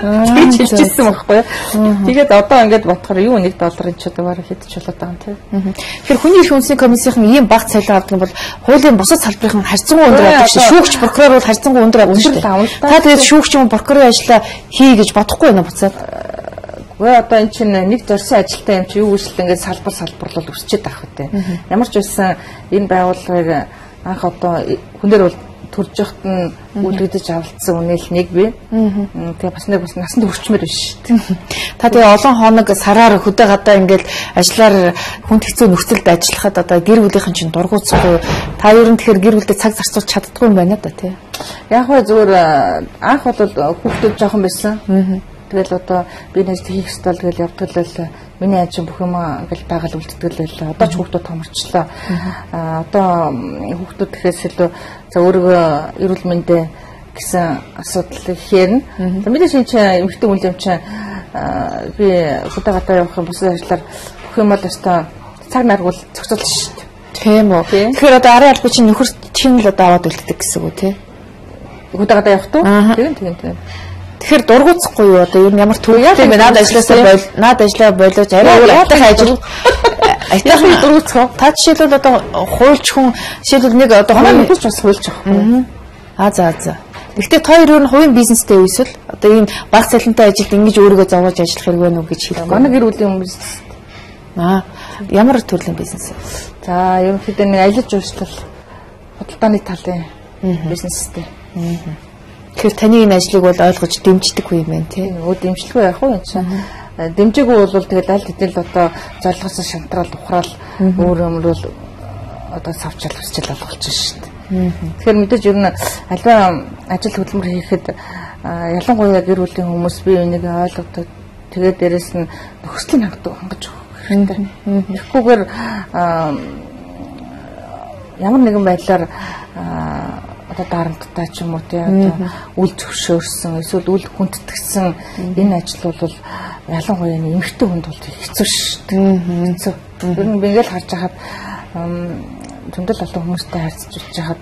B: Тэгж хэлчихсэн байхгүй юу. Тэгээд одоо ингээд бодохоор юу $1 ч одоо бараг хэд ч болоод байгаа юм те. Тэгэхээр хүний эрхийн үндэсний комиссийн ийм бага цалин авдаг юм бол хуулийн бусад салбарын харьцангуй өндөр авдаг шүү. Шүүгч прокурор бол харьцангуй өндөр авдаг шүү. Та тэгээд шүүгч юм прокурорын ажлаа хий гэж бодохгүй байна буцаад. Гэхдээ одоо эн чинь нэг зорьсон ажилтаа юм чи юу гэж л ингээд салбарлал өсчээд авах үү. Ямар ч байсан энэ байгууллагыг анх одоо хүнээр бол төрж явахт нь үлдэгдэж авалцсан үнээл нэг бий. Тэгээ бас нэг бас насанд хүрчмээр биш шүү дээ. Та тэгээ олон хоног сараар хөдөө гадаа ингээд ажиллаар хүнд хэцүү нөхцөлд ажиллахад одоо гэр бүлийнхэн чинь дургуутсахгүй. Та ер нь тэгэхээр гэр бүлдээ цаг зарцуулж чаддгүй юм байна да тий. Яг хөө зүгээр анх бол хүүхдүүд жоохон байсан. Тэгэл одоо би нэг хийх стал тэгэл явдаг л миний аж бүх юм ингээл байгаль үлддэг л одоо ч хүүхдүүд томорчлоо. Одоо хүүхдүүд гэхээс илүү за өөрийгөө эрүүл мэндэ гэсэн асуудал хэрнэ. Мэдээж энэ чинь эмэгтэй хүн юм чинь би хөдөө гадаа явах юм бусад ажлаар бүх юм л өстой цаг наргуул зохицуулж шүү дээ. Тийм үү. Тэгэхээр одоо арын албан чинь нөхөр чинь л одоо аваад үлддэг гэсэн үг тий. Хөдөө гадаа явах туу. Тийм. Тэгэхээр дургуутсахгүй юу одоо ер нь ямар төвтэй бэ? Наад ажиллаа болооч арай өөр айтах ажил айтахын дургуутсах. Та жишээлбэл одоо хуульч хүн жишээлбэл нэг одоо хоног нөхөрч бас хуульч авах. За. Гэхдээ та хоёр ер нь хувийн бизнестэй юу эсвэл одоо ийм бага цалинтай ажилд ингэж өөрийгөө зовоож ажиллах хэрэг байна уу гэж хэлэх. Манай гэр бүлийн хүмүүс ямар төрлийн бизнес? За ерөнхийдөө нэг аялал жуулчлал худалдааны талын бизнестэй. Тэгэхээр таны энэ ажлыг бол ойлгож дэмждэг үе юм байна тийм. Дэмжлэхгүй яах вэ чинь. Дэмжээгүй бол тэгэл аль хэдийн л одоо зорилгоос шантраал ухраал өөр юм бол одоо савчаал хүсчил болчихно шүү дээ. Тэгэхээр мэдээж ер нь альва ажил хөдөлмөр хийхэд ялангуяа гэр бүлийн хүмүүс бие биенийг ойлгодог. Тэгээд дээрэс нь нөхцөлийг хангаж өгөх хэрэгтэй. Тэгэхгүйгээр ямар нэгэн байдлаар одоо дарамттай ч юм уу тийм үл зөвшөөрсөн эсвэл үл хүндэтгсэн энэ ажил бол ялангуяа эмэгтэй хүнд бол хэцүү шүү дээ. Хэцүү. Ер нь би ингээл харж байхад зөндөл олон хүмүүстэй харьцаж байхад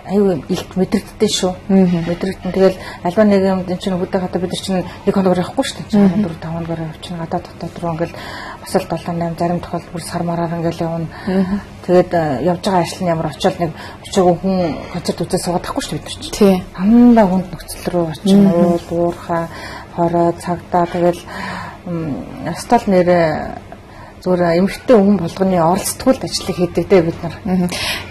B: аюу илт мэдрэгддэг шүү. Мэдрэгдэн тэгэл альва нэг юм чинь хөдөө гадаа бид чинь нэг хоногор явахгүй шүү дээ. 4 5 хоногор явчихна. Гадаа дотоод руу ингээл бас л 7 8 зарим тохиолдолд бүр сар мараар ингээл явна. Тэгээд явж байгаа ажил нь ямар очиод нэг очиагүй хүн концерт үзээ суугаадахгүй шүү бид нар чинь. Тий. Амнаа хүнд нөхцөл рүү очино. Уурхаа, хороо, цагдаа тэгэл стал нэрээ зүгээр эмэгтэй хүн болгоны оролцтгуулд ажлыг хийдэг дээ бид нар.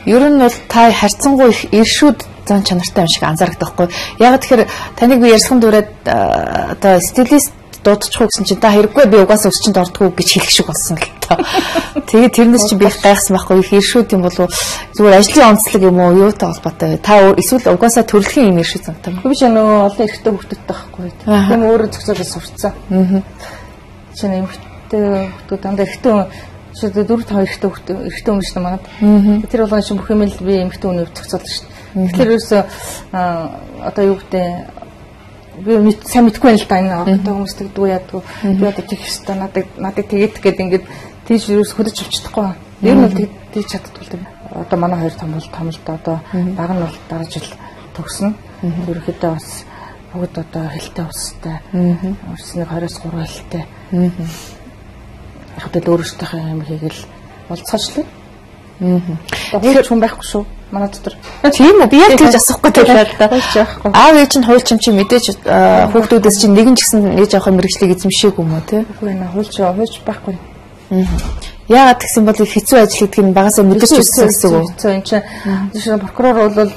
B: Ер нь бол та харьцангуй их иршүүд зан чанартай юм шиг анзаардаг байхгүй. Яг тэгэхээр таныг би ярьсан дураад одоо стилист
A: дуудчихгүй гэсэн чинь та хэрэггүй би угаасаа өсчөнд ордгоо гэж хэлэх шиг болсон л тоо. Тэгээд тэрнээс чи би их гайхсан байхгүй их иршүүд юм болов зүгээр ажлын онцлог юм уу юутай холбоотой вэ? Та эсвэл угаасаа төрөлхийн юм иршүүд санагдав юм.
B: Би ч нөгөө олон эрэгтэй хүүхдүүдтэй байхгүй. Тийм өөрөө зөвсөөлөж сурцсан. Чи эмэгтэй хүүхдүүд дандаа эрэгтэй шийдээ 4-5 эрэгтэй хүн шүү дээ манад. Тэр болгон чинь бүх юм л би эмэгтэй хүний зөвсөөлж шүү дээ. Тэгэхээр ерөөсөө одоо юу гэдэг би сайн мэдгүй л да энэ одоо хүмүүс тэгдэггүй яадгүй би одоо тэгэх ёстой надад тэгээд ингээд тийж ерөөс хөдөж авчихдаггүй. Ер нь бол тэгж чаддгүй л дээ. Одоо манай хоёр том л одоо баг нь бол дараа жил төгснө. Ерөнхийдөө бас бүгд одоо хэлтэй устай. Өөрснөө 20-3 хэлтэй. Яг л өөрөөсөө юм хийгээл болцоочлаа. Тэгэхээр хүн байхгүй шүү. Манай дотор.
A: Тийм үү? Би яг тэгж асуухгүй байлаа да. Аав ээж нь хуульчим чи мэдээж хүүхдүүдээс чинь нэгэн ч гэсэн ээж авах мэрэгчлийг эзэмшээгүй юм уу те?
B: Үгүй нэ хуульч байхгүй.
A: Яагаад гэсэн бол хэцүү ажил гэдэг нь багасаа мэдэрч үзсэн гэсэн үг.
B: Хэцүү энэ чинь жишээ нь прокурор бол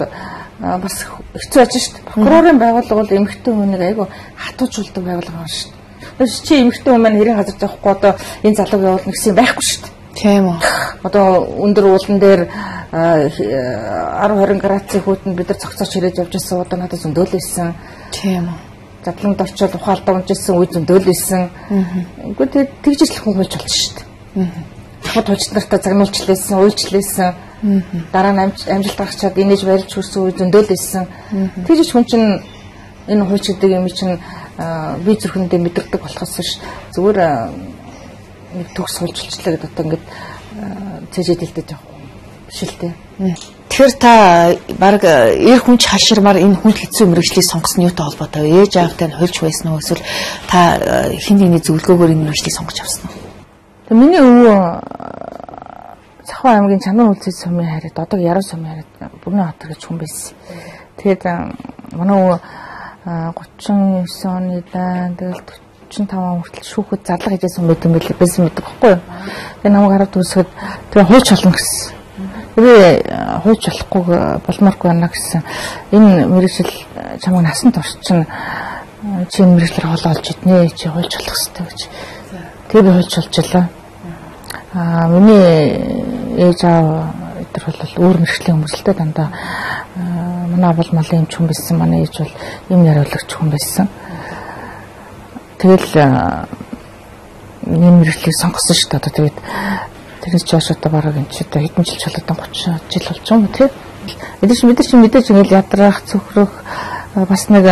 B: бас хэцүү ажил шүү дээ. Прокурорын байгууллага бол эмэгтэй хүнийг айгүй хатуужуулдаг байгууллага шүү дээ. Чи эмэгтэй хүн маань хэрэг газар зоохгүй одоо энэ залууг явуулна гэсэн юм байхгүй шүү дээ.
A: Тийм үү.
B: Одоо өндөр уулан дээр 10-20 градусын хүүтэнд бид нар цогцооч хэрэж явж байсан одоо надад зөндөөлөйсэн.
A: Тийм үү.
B: Задланд орчоод ухаалтаа унжсэн үе зөндөөлөйсэн. Үгүй тэгж л хүн хөлж болж шүү дээ. Дахад хулч нартаа загнуулчлээсэн, уйлчлээсэн. Дараа нь амжилт гаргачаад инээж барилж хүрсэн үе зөндөөлөйсэн. Тэгж хүн чинь энэ хулч гэдэг юм чинь бие зүрхэндээ мэдэрдэг болохоос ш зүгээр нэг төгс хулжуулчлаа гэдэг одоо ингээд цэжэд хэлдэг яг шилтэй.
A: Тэгэхээр та баг эр хүнч хаширмаар энэ хүнд хэцүү мэрэгчлийг сонгосон юутай холбоотой вэ? Ээж аавтай нь хулж байсан уу эсвэл та хин нэгний зөвлөгөөгөөр энэ мэрэгчлийг сонгож авсан уу?
B: Тэгээ миний өвөө Цахуу аймгийн Чанар үлцэн сумын хайрад одоо Яруу сумын хайрад Бүрэн Хотор гэж хүн байсан. Тэгээд манай өвөө 39 оны дан тэгэл 45 хүртэл шүүхэд зарлага хийжсэн мэдэн байсан мэддэг байхгүй юу. Тэгээ намайг хараад үсгэд тэгээ хууч болно гэсэн. Би хууч болохгүй болмооргүй байна гэсэн. Энэ мэрэгжил чамайг насан турш чинь чи энэ мэрэгчлэр хол олж иднэ чи хууч болох хэрэгтэй гэж. Тэгээ би хууч болчихлоо. Миний ээж аав өдр бол өөр мэрэгчлийн хүмүүс л дээ дандаа манай бол малын эмч хүн байсан. Манай ээж бол юм яриулагч хүн байсан. Тэгэл ийм мэрэгчлийг сонгосон шүү дээ. Одоо тэгээд тэрс ч бас одоо бараг энэ ч одоо хэдэн жил болоод 30 жил болж байгаа юм тий. Мэдээж ингээл ядрах цөхрөх бас нэг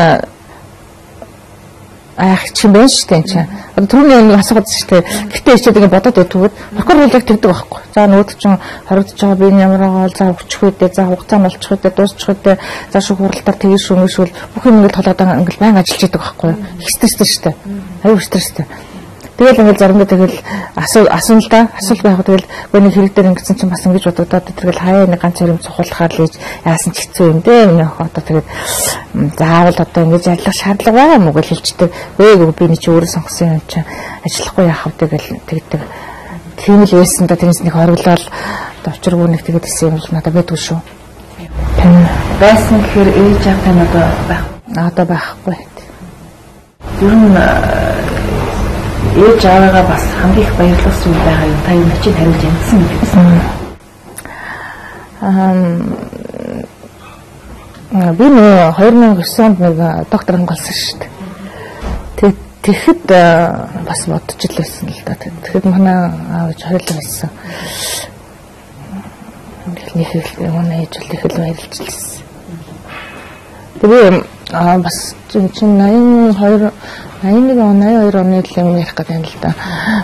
B: чим байна шүү дээ энэ чинь. Одоо түрүүний нэг асуугаад шүү дээ. Гэтэ ичээд ингэ бодоод өгдөгөөд прокурор яг тэгдэг байхгүй. За нүүд чинь хоригдож байгаа би ямар байгаа за хүчих үедээ за хугацаа нь олчих үедээ дуусчих үедээ за шүүх хуралтаар тэгж шүүмэшүүл бүх юм ингэ толоод ингэ баян ажиллаж идэг байхгүй. Их стресстэй шүү дээ. Аюу стресстэй. Тэгэл ингэ заримдаа тэгэл асуун л да. Асуул байх тэгэл гооны хэрэг дээр ингэсэн чинь бас ингэж бодогдоод тэгэл хаяа нэг ганц хэрэг сухуулахаар л ийж яасан ч хэцүү юм дээ. Миний охин одоо тэгээд заавал одоо ингэж ажиллах шаардлага байгаа юм уу гэж хэлчихдэг. Би нэг чи өөрөө сонгосон юм чинь ажиллахгүй яах вэ тэгэл тэгдэг. Тийм л байсан да тэрнээс нэг хориглол очиргүй нэг тэгээд исэн юм бол надад байдгүй шүү. Тань байсан гэхээр ээж автай надад байх. Одоо байхгүй. Ер нь ээж аваагаа бас хамгийн их баярлуулсан юм байгаа юм. Та юу ч хариулж янзсан гэсэн. Би 2009 онд нэг доктор хамгаалсан шүү дээ. Тэгэхэд бас бодож л байсан л да. Тэгэхэд манай аавч хойлоо байсан. Нэг их манай ээж л их л баярлжлээ. Тэгээ бас чинь 82 82 оны л юм ярих гэдэг юм л да.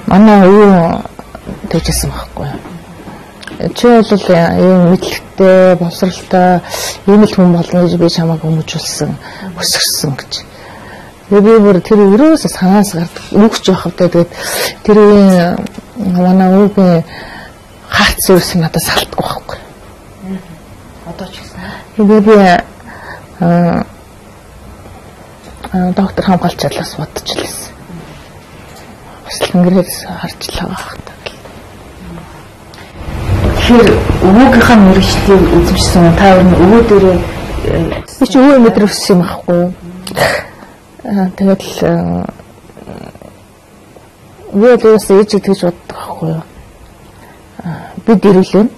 B: Манай өвөө тэгжсэн байхгүй юу. Чи бол ийм мэдлэгтэй, боловсралтай ийм л хүн болно гэж би чамайг хүмүүжүүлсэн, өсгсөн гэж. Тэгээ би бүр тэр өрөөс санаас гардаг үгч явахтай тэгээд тэр манай өвгийн хаац зүрс надад салтгүй байхгүй. Одоо ч гэсэн. Тэгээ би доктор хамгаалч чадлаас бодож лээсэн. Бас ингэрээс харж л байгаа хата. Тэгэхээр өвөөгийнхаа мэрэгчлийг үзэмжсэн та өөр нь өвөө дээрээ би ч өвөө мэдрэх юм аахгүй. Тэгэл би бас ээж гэж боддог байхгүй юу. Бид ирүүлэн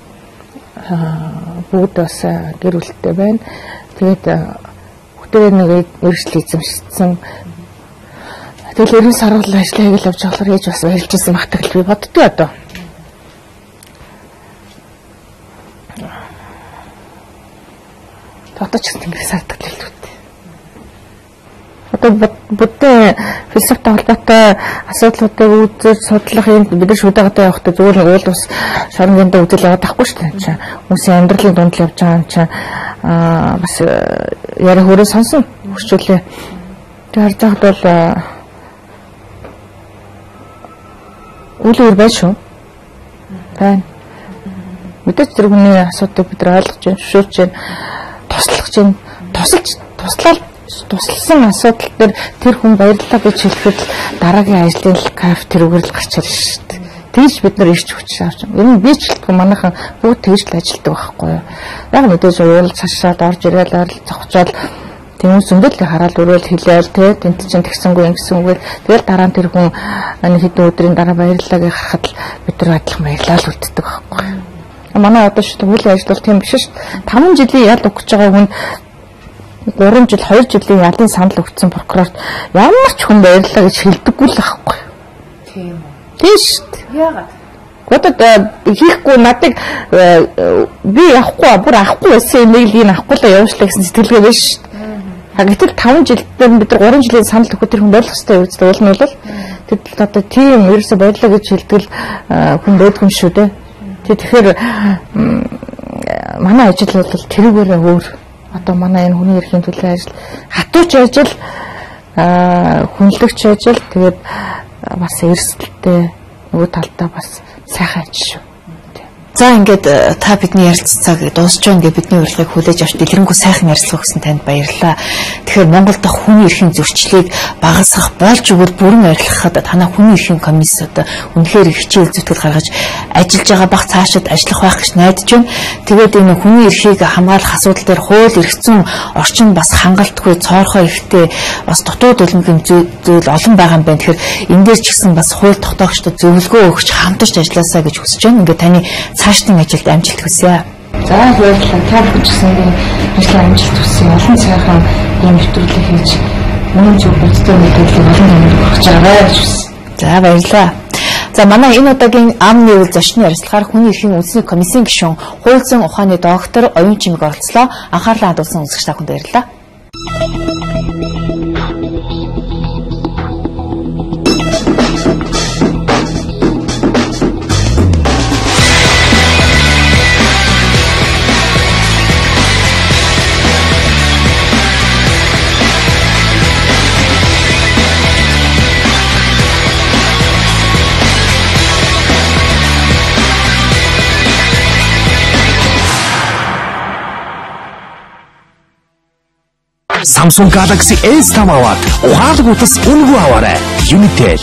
B: бүгд бас гэр бүлтэй байна. Тэгээд бүгдээ нэг өргөжл эзэмшсэн. Тэгэл 90 саргал ажлаа хийгээл явж болохоор ээж бас баярлж ирсэн багтаг л би боддгоо одоо. Одоо ч гэсэн ингэ сардаг л үү. Одоо буддын философитой холбоотой асуудлуудыг үзэж судлах юм бид нар шүдэгтэй явахдаа зүгээр нэг уул ус шоронгонд үзэл яваад тахгүй шүү дээ. Хүмүүсийн амьдралын дунд л явж байгаа юм чинь бас яри хөрөө сонсон хүчүүлээ. Тэр харж байхад бол үйл өөр байж шүү. Байна. Мэдээж тэр хүний асуудыг бид нар ойлгож байна, зөвшөөрч байна, туслах чинь, тусласан асуудал дээр тэр хүн баярлалаа гэж хэлэхэд дараагийн ажлын каф тэрүүгээр л гарч ирж шүү дээ. Тэгж бид нар ирч хүч авч. Ер нь би ч хэлдэг манайхан бүгд тэгж л ажилладаг байхгүй юу. Яг мэдээж уул цашаад орж ирээл ойрол зогчоод тэмүүс зөндөл хараад өрөөл хэлээл те тент чинь тэгсэнгүй ингэсэнгүй. Тэгэл дараа нь тэр хүн хэдэн өдрийн дараа баярлалаа гэж харахад бид нар адилхан баярлал үлддэг байхгүй юу. Манай одоо шүү дээ үйл ажиллагаа тийм биш шүү дээ. 5 жилийн ял өгч байгаа хүн 3 жил 2 жилийн ялын санал өгсөн прокурорт ямар ч хүн баярлалаа гэж хэлдэггүй л байхгүй. Тийм үү. Тийм шүү дээ. Яагаад? Годод хийхгүй надыг би авахгүй бүр авахгүй байсан нэг авахгүй л явуулчлаа гэсэн сэтгэлгээ биш шүү дээ. Гэтэл 5 жилдээ бид нар 3 жилийн санал өгөх тэр хүн болох хэрэгтэй үү гэдэг нь бол тэр одоо тийм ерөөсө баярлалаа гэж хэлдэг хүн байдгүй шүү дээ. Тэгэхээр манай ажил бол тэрүүгээрээ өөр. Одоо манай энэ хүний эрхийн төлөө ажил, хатууч ажил, хүнлэгч ажил, тэгээд бас эрсдэлтэй нөгөө талдаа бас сайхан ажил шүү. За ингээд та бидний ярилццааг дуусч байгаа ингээд бидний урилгыг хүлээж авч дэлгэрэнгүй сайхан ярилцлага өгсөн танд баярлалаа. Тэгэхээр Монголд дах хүний эрхийн зөрчлийг багасгах болж өгвөл бүрэн арилгахад танай хүний эрхийн комиссод үнэхээр хичээл зүтгэл гаргаж ажиллаж байгаа бах цаашид ажиллах байх гэж найдаж байна. Тэгээд энэ хүний эрхийг хамгаалах асуудал дээр хууль эрх зүйн орчин бас хангалтгүй цоорхоо ихтэй бас дутуу төлөвлөмж зүйл олон байгаа юм байна. Тэгэхээр энэ дээр ч гэсэн бас хууль тогтоогчдод зөвлөгөө өгч хамтарч ажилласаа гэж хүсэж байна. Ингээд таны цаашдын ажилд амжилт хүсье. За баярлалаа. Та бүхэн гэсэн ажлын амжилт хүсье. Олон сайхан юм нэвтрүүлэг хийж мөн зөв бодтой мэдээлэл олон юмд өгч байгаарай гэж хүсье. За баярлалаа. За манай энэ удаагийн амны үйл зочны ярилцлагаар хүний эрхийн үндэсний комиссийн гишүүн хууль зүйн ухааны доктор Оюун Чимэг оролцлоо. Анхаарлаа хандуулсан үзэгч та бүхэнд баярлалаа.
C: Samsung Galaxy S5 аваад ухаалаг утас үнэгүй аваарай. Unitel.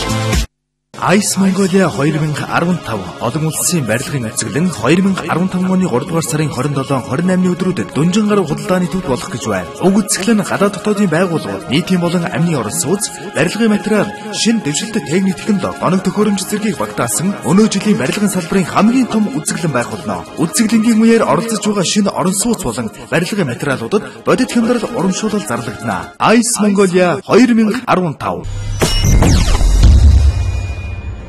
C: Ice Mongolia 2015 олон улсын барилгын эцэглэн 2015 оны 3 дугаар сарын 27-28-ны өдрүүдэд Дүнжин гаруй худалдааны төв болох гэж байна. Уг эцэглэн гадаад дотоодын байгууллагууд, нийтийн болон амны орон сууц, барилгын материал, шинэ дэвшилтэй техник технологи, оног төхөөрөмж зэргийг багтаасан өнөө жилийн барилгын салбарын хамгийн том үзэглэн байх болно. Үзэглэнгийн үеэр оролцож байгаа шинэ орон сууц болон барилгын материалуудад бодит хямдрал урамшуулал зарлагдана. Ice Mongolia 2015.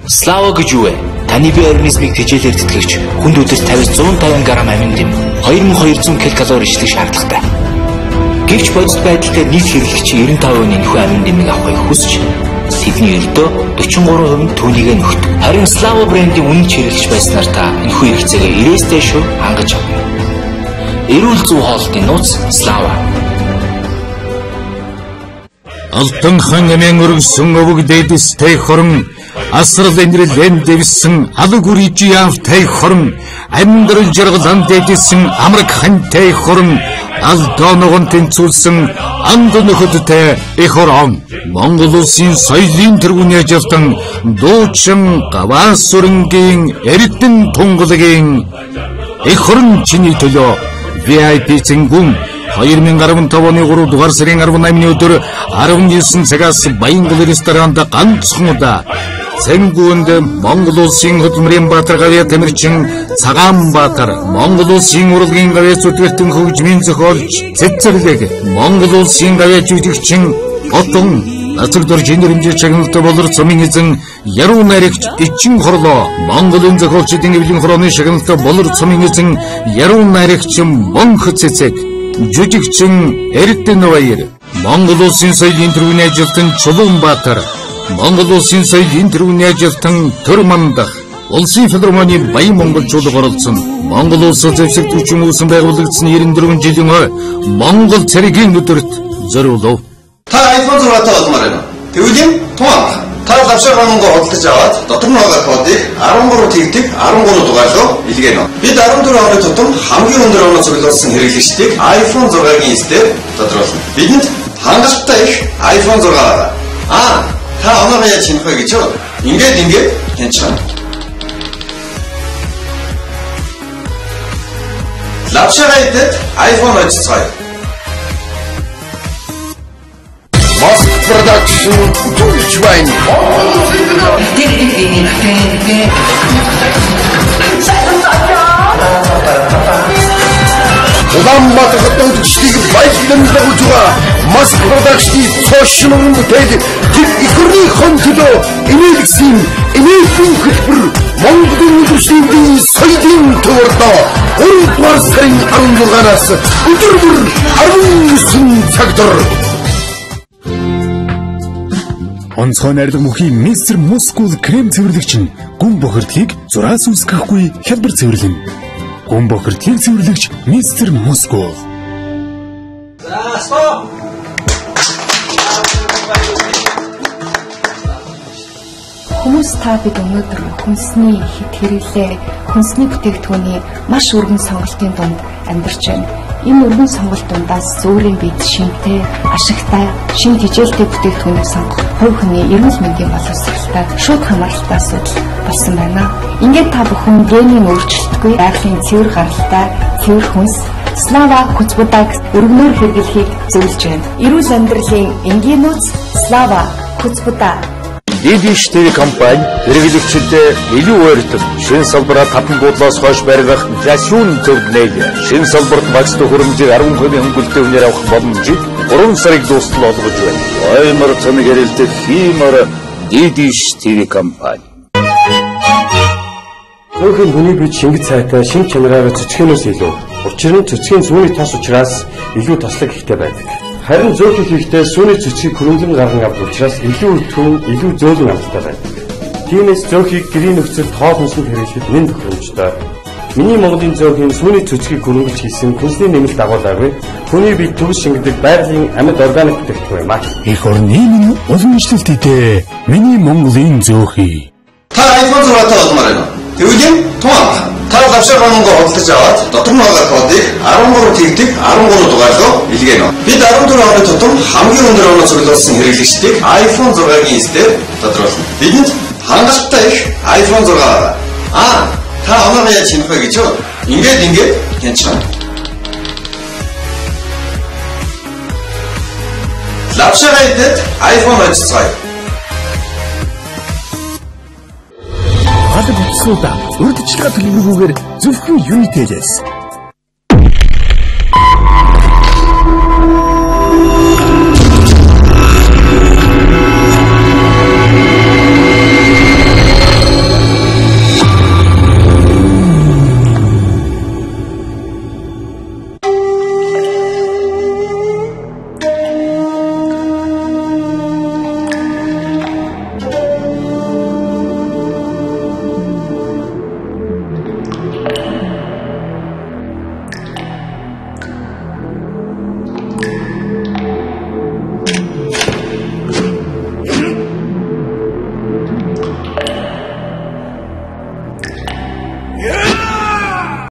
D: Слава гэж юу вэ? Таны бие организмыг хичээлээр тэтгэгч хүнд үдэс 50-150 г амин дэм 2200 ккал ишлэх шаардлагатай. Гэвч бодит байдалтай нийт хэрэглэгч 95% нөхөө амин дэмийг авахыг хүсч тэдний ердөө 43% нь түүнийг нөхдөг. Харин Слава брендийн үнэн хэрэглэгч байснаар та энэхүү хэрэгцээгээ 90-с дээш хангаж авна. Эрүүл зүй хоолтын нууц Слава.
E: Алтан хан амин өргөсөн өвөг дэдэстэй хорон асрал энэрлэн дэвсэн алг үрiji явтай хорон амьдрал жаргалан дэдэсэн амраг хантай хорон алдооногон тэнцүүлсэн анд нөхөдтэй их орон Монгол улсын соёлын тэргүүний ажилтан дуучин гаваа сүрэнгийн эрдэн тунгалагийн их орон чиний төлөө VIP зэнгүн 2015 оны 3 дугаар сарын 18-ны өдөр 19 цагаас Баянгол ресторанд ганцхан удаа Цэнгүүнд Монгол улсын хөдөлмөрийн баатар гавьяа Тэмэрчин Цагаанбаатар Монгол улсын урлагийн гавьяа зүтгэртэн хөгжмийн зохиолч Цэцэрлэг Монгол улсын гавьяа жүжигчин Отон Нацаг дор жинэр хэмжээ чагналтай болор цомын эзэн Яруу найрагч Ичин хорлоо Монголын зохиолчдын эвлэн хорооны шагналтай болор цомын эзэн Яруу найрагч Монх Цэцэг жүжигчин Эрдэнэ Баяр Монгол улсын соёлын төрөвний ажилтан Чулуунбаатар Монгол улсын соёлын төрөвний ажилтан Төрмандах Улсын филармоны Баян монголчууд оролцсон Монгол улсад зэвсэгдүүлсэн үүсэн байгуулагдсан 94 жилийн хойш Монгол цэрэгийн өдөрт зориулав.
F: Та iPhone 6-тай болмоор байна. Тэгвэл тун та лавшаа хоногоо худалдаж аваад дотор нь байгаа кодыг 13 тэгтэг 13 дугаарлуу илгээнэ. Бид 14 оны тутам хамгийн өндөр оноо цуглуулсан хэрэглэгчдийг iPhone 6-гийн эсдээр тодруулна. Бидэнд хангалттай их iPhone 6 байгаа. Та оноогоо яаж шинэх вэ гэж юу? Ингээд тэнцэн. Лавшаа идэх iPhone очицгоё. Мост продакшн Түлжвайн. Улаанбаатар хотын төчлийг баялан дагуулж байгаа Мост продакшны цоошмон бүтээл тэр ихрийн төлөө эмээлгсэн эмээлийн хөтөлбөр Монголын төслийн соёлын төвөрдөө 3-р сарын 16-наас өдөр бүр 19 цагтар онцгой найрлага мөхийн Мистер Мускул крем цэвэрлэгч нь гүн бохирдлыг зураас үүсгэхгүй хялбар цэвэрлэнэ. Гүн бохирдлыг цэвэрлэгч Мистер Мускул.
A: Хүмүүс та бид өнөөдөр хүнсний хит хэрэглээ, хүнсний бүтээгдэхүүний маш өргөн сонголтын дунд амьдарч байна. Энэ өргөн сонголт дундаас зөөрийн бид шинэтэй, ашигтай, шин хичээлтэй бүтээгдэхүүнийг сонгох хувь хүний эрүүл мэндийн боловсролтой шууд хамааралтай асуудал болсон байна. Ингээд та бүхэн генийн өөрчлөлтгүй байгалийн цэвэр гаралтай, цэвэр хүнс Слава Куцбудаг өргөнөөр хэрэглэхийг зөвлөж байна. Эрүүл амьдралын энгийн нууц Слава Куцбудаг.
E: Дидиш ТV компани хэрэглэгчдэд илүү ойртол шинэ салбараа 5 гутлаас хойш баригдах инфляцийн зөвлөлийг шинэ салбарт багцтай хөрөмжийг 10% хөнгөлөлтөд үнээр авах боломжийг 3 сарыг дуустал олгож байна. Оймор цомыг ярилдэг хиймэр Дидиш ТV компани.
G: Зөвхөн хүний бие шингэж цайтай шинж чанараараа цэцгэнээс илүү. Учир нь цэцгийн сүүний тос учраас илүү тослог ихтэй байдаг. Харин зөөх хийхдээ сүүний цэцгийг хөрөнгөн гарган авдаг учраас илүү өтгөн, илүү зөөлөн амттай байдаг. Тиймээс зөөхийг гэрийн нөхцөлд хоол хүнсэнд хэрэглэхэд нэн тохиромжтой. Миний Монголын зөөхийн сүүний цэцгийг хөрөнгөж хийсэн хүнсний нэмэлт дагуулаагүй хүний бие төгс шингэдэг байгалийн амьд органик бүтээгдэхүүн юм аа.
C: Эх орны минь олон ишлэлтэй миний Монголын зөөхий.
F: Та iPhone 6-тай болмоор байна. Тэгвэл тун та лавшаа хоногоо худалдаж аваад дотор нь байгаа кодыг 13 тэгтэг 13 дугаарлуу илгээнэ. Бид 14 оны тутам хамгийн өндөр оноо цуглуулсан хэрэглэгчдийг iPhone 6-гийн эсдээр тодруулна. Бидэнд хангалттай их iPhone 6 байгаа. Та оноогоо яаж шинэх вэ гэж юу? Ингээд тэнцэн. Лавшаа идэх iPhone очицгоё.
C: Аль бүтсүүдэд урдчлага төлөвлөгөөгөөр зөвхөн Unitel-с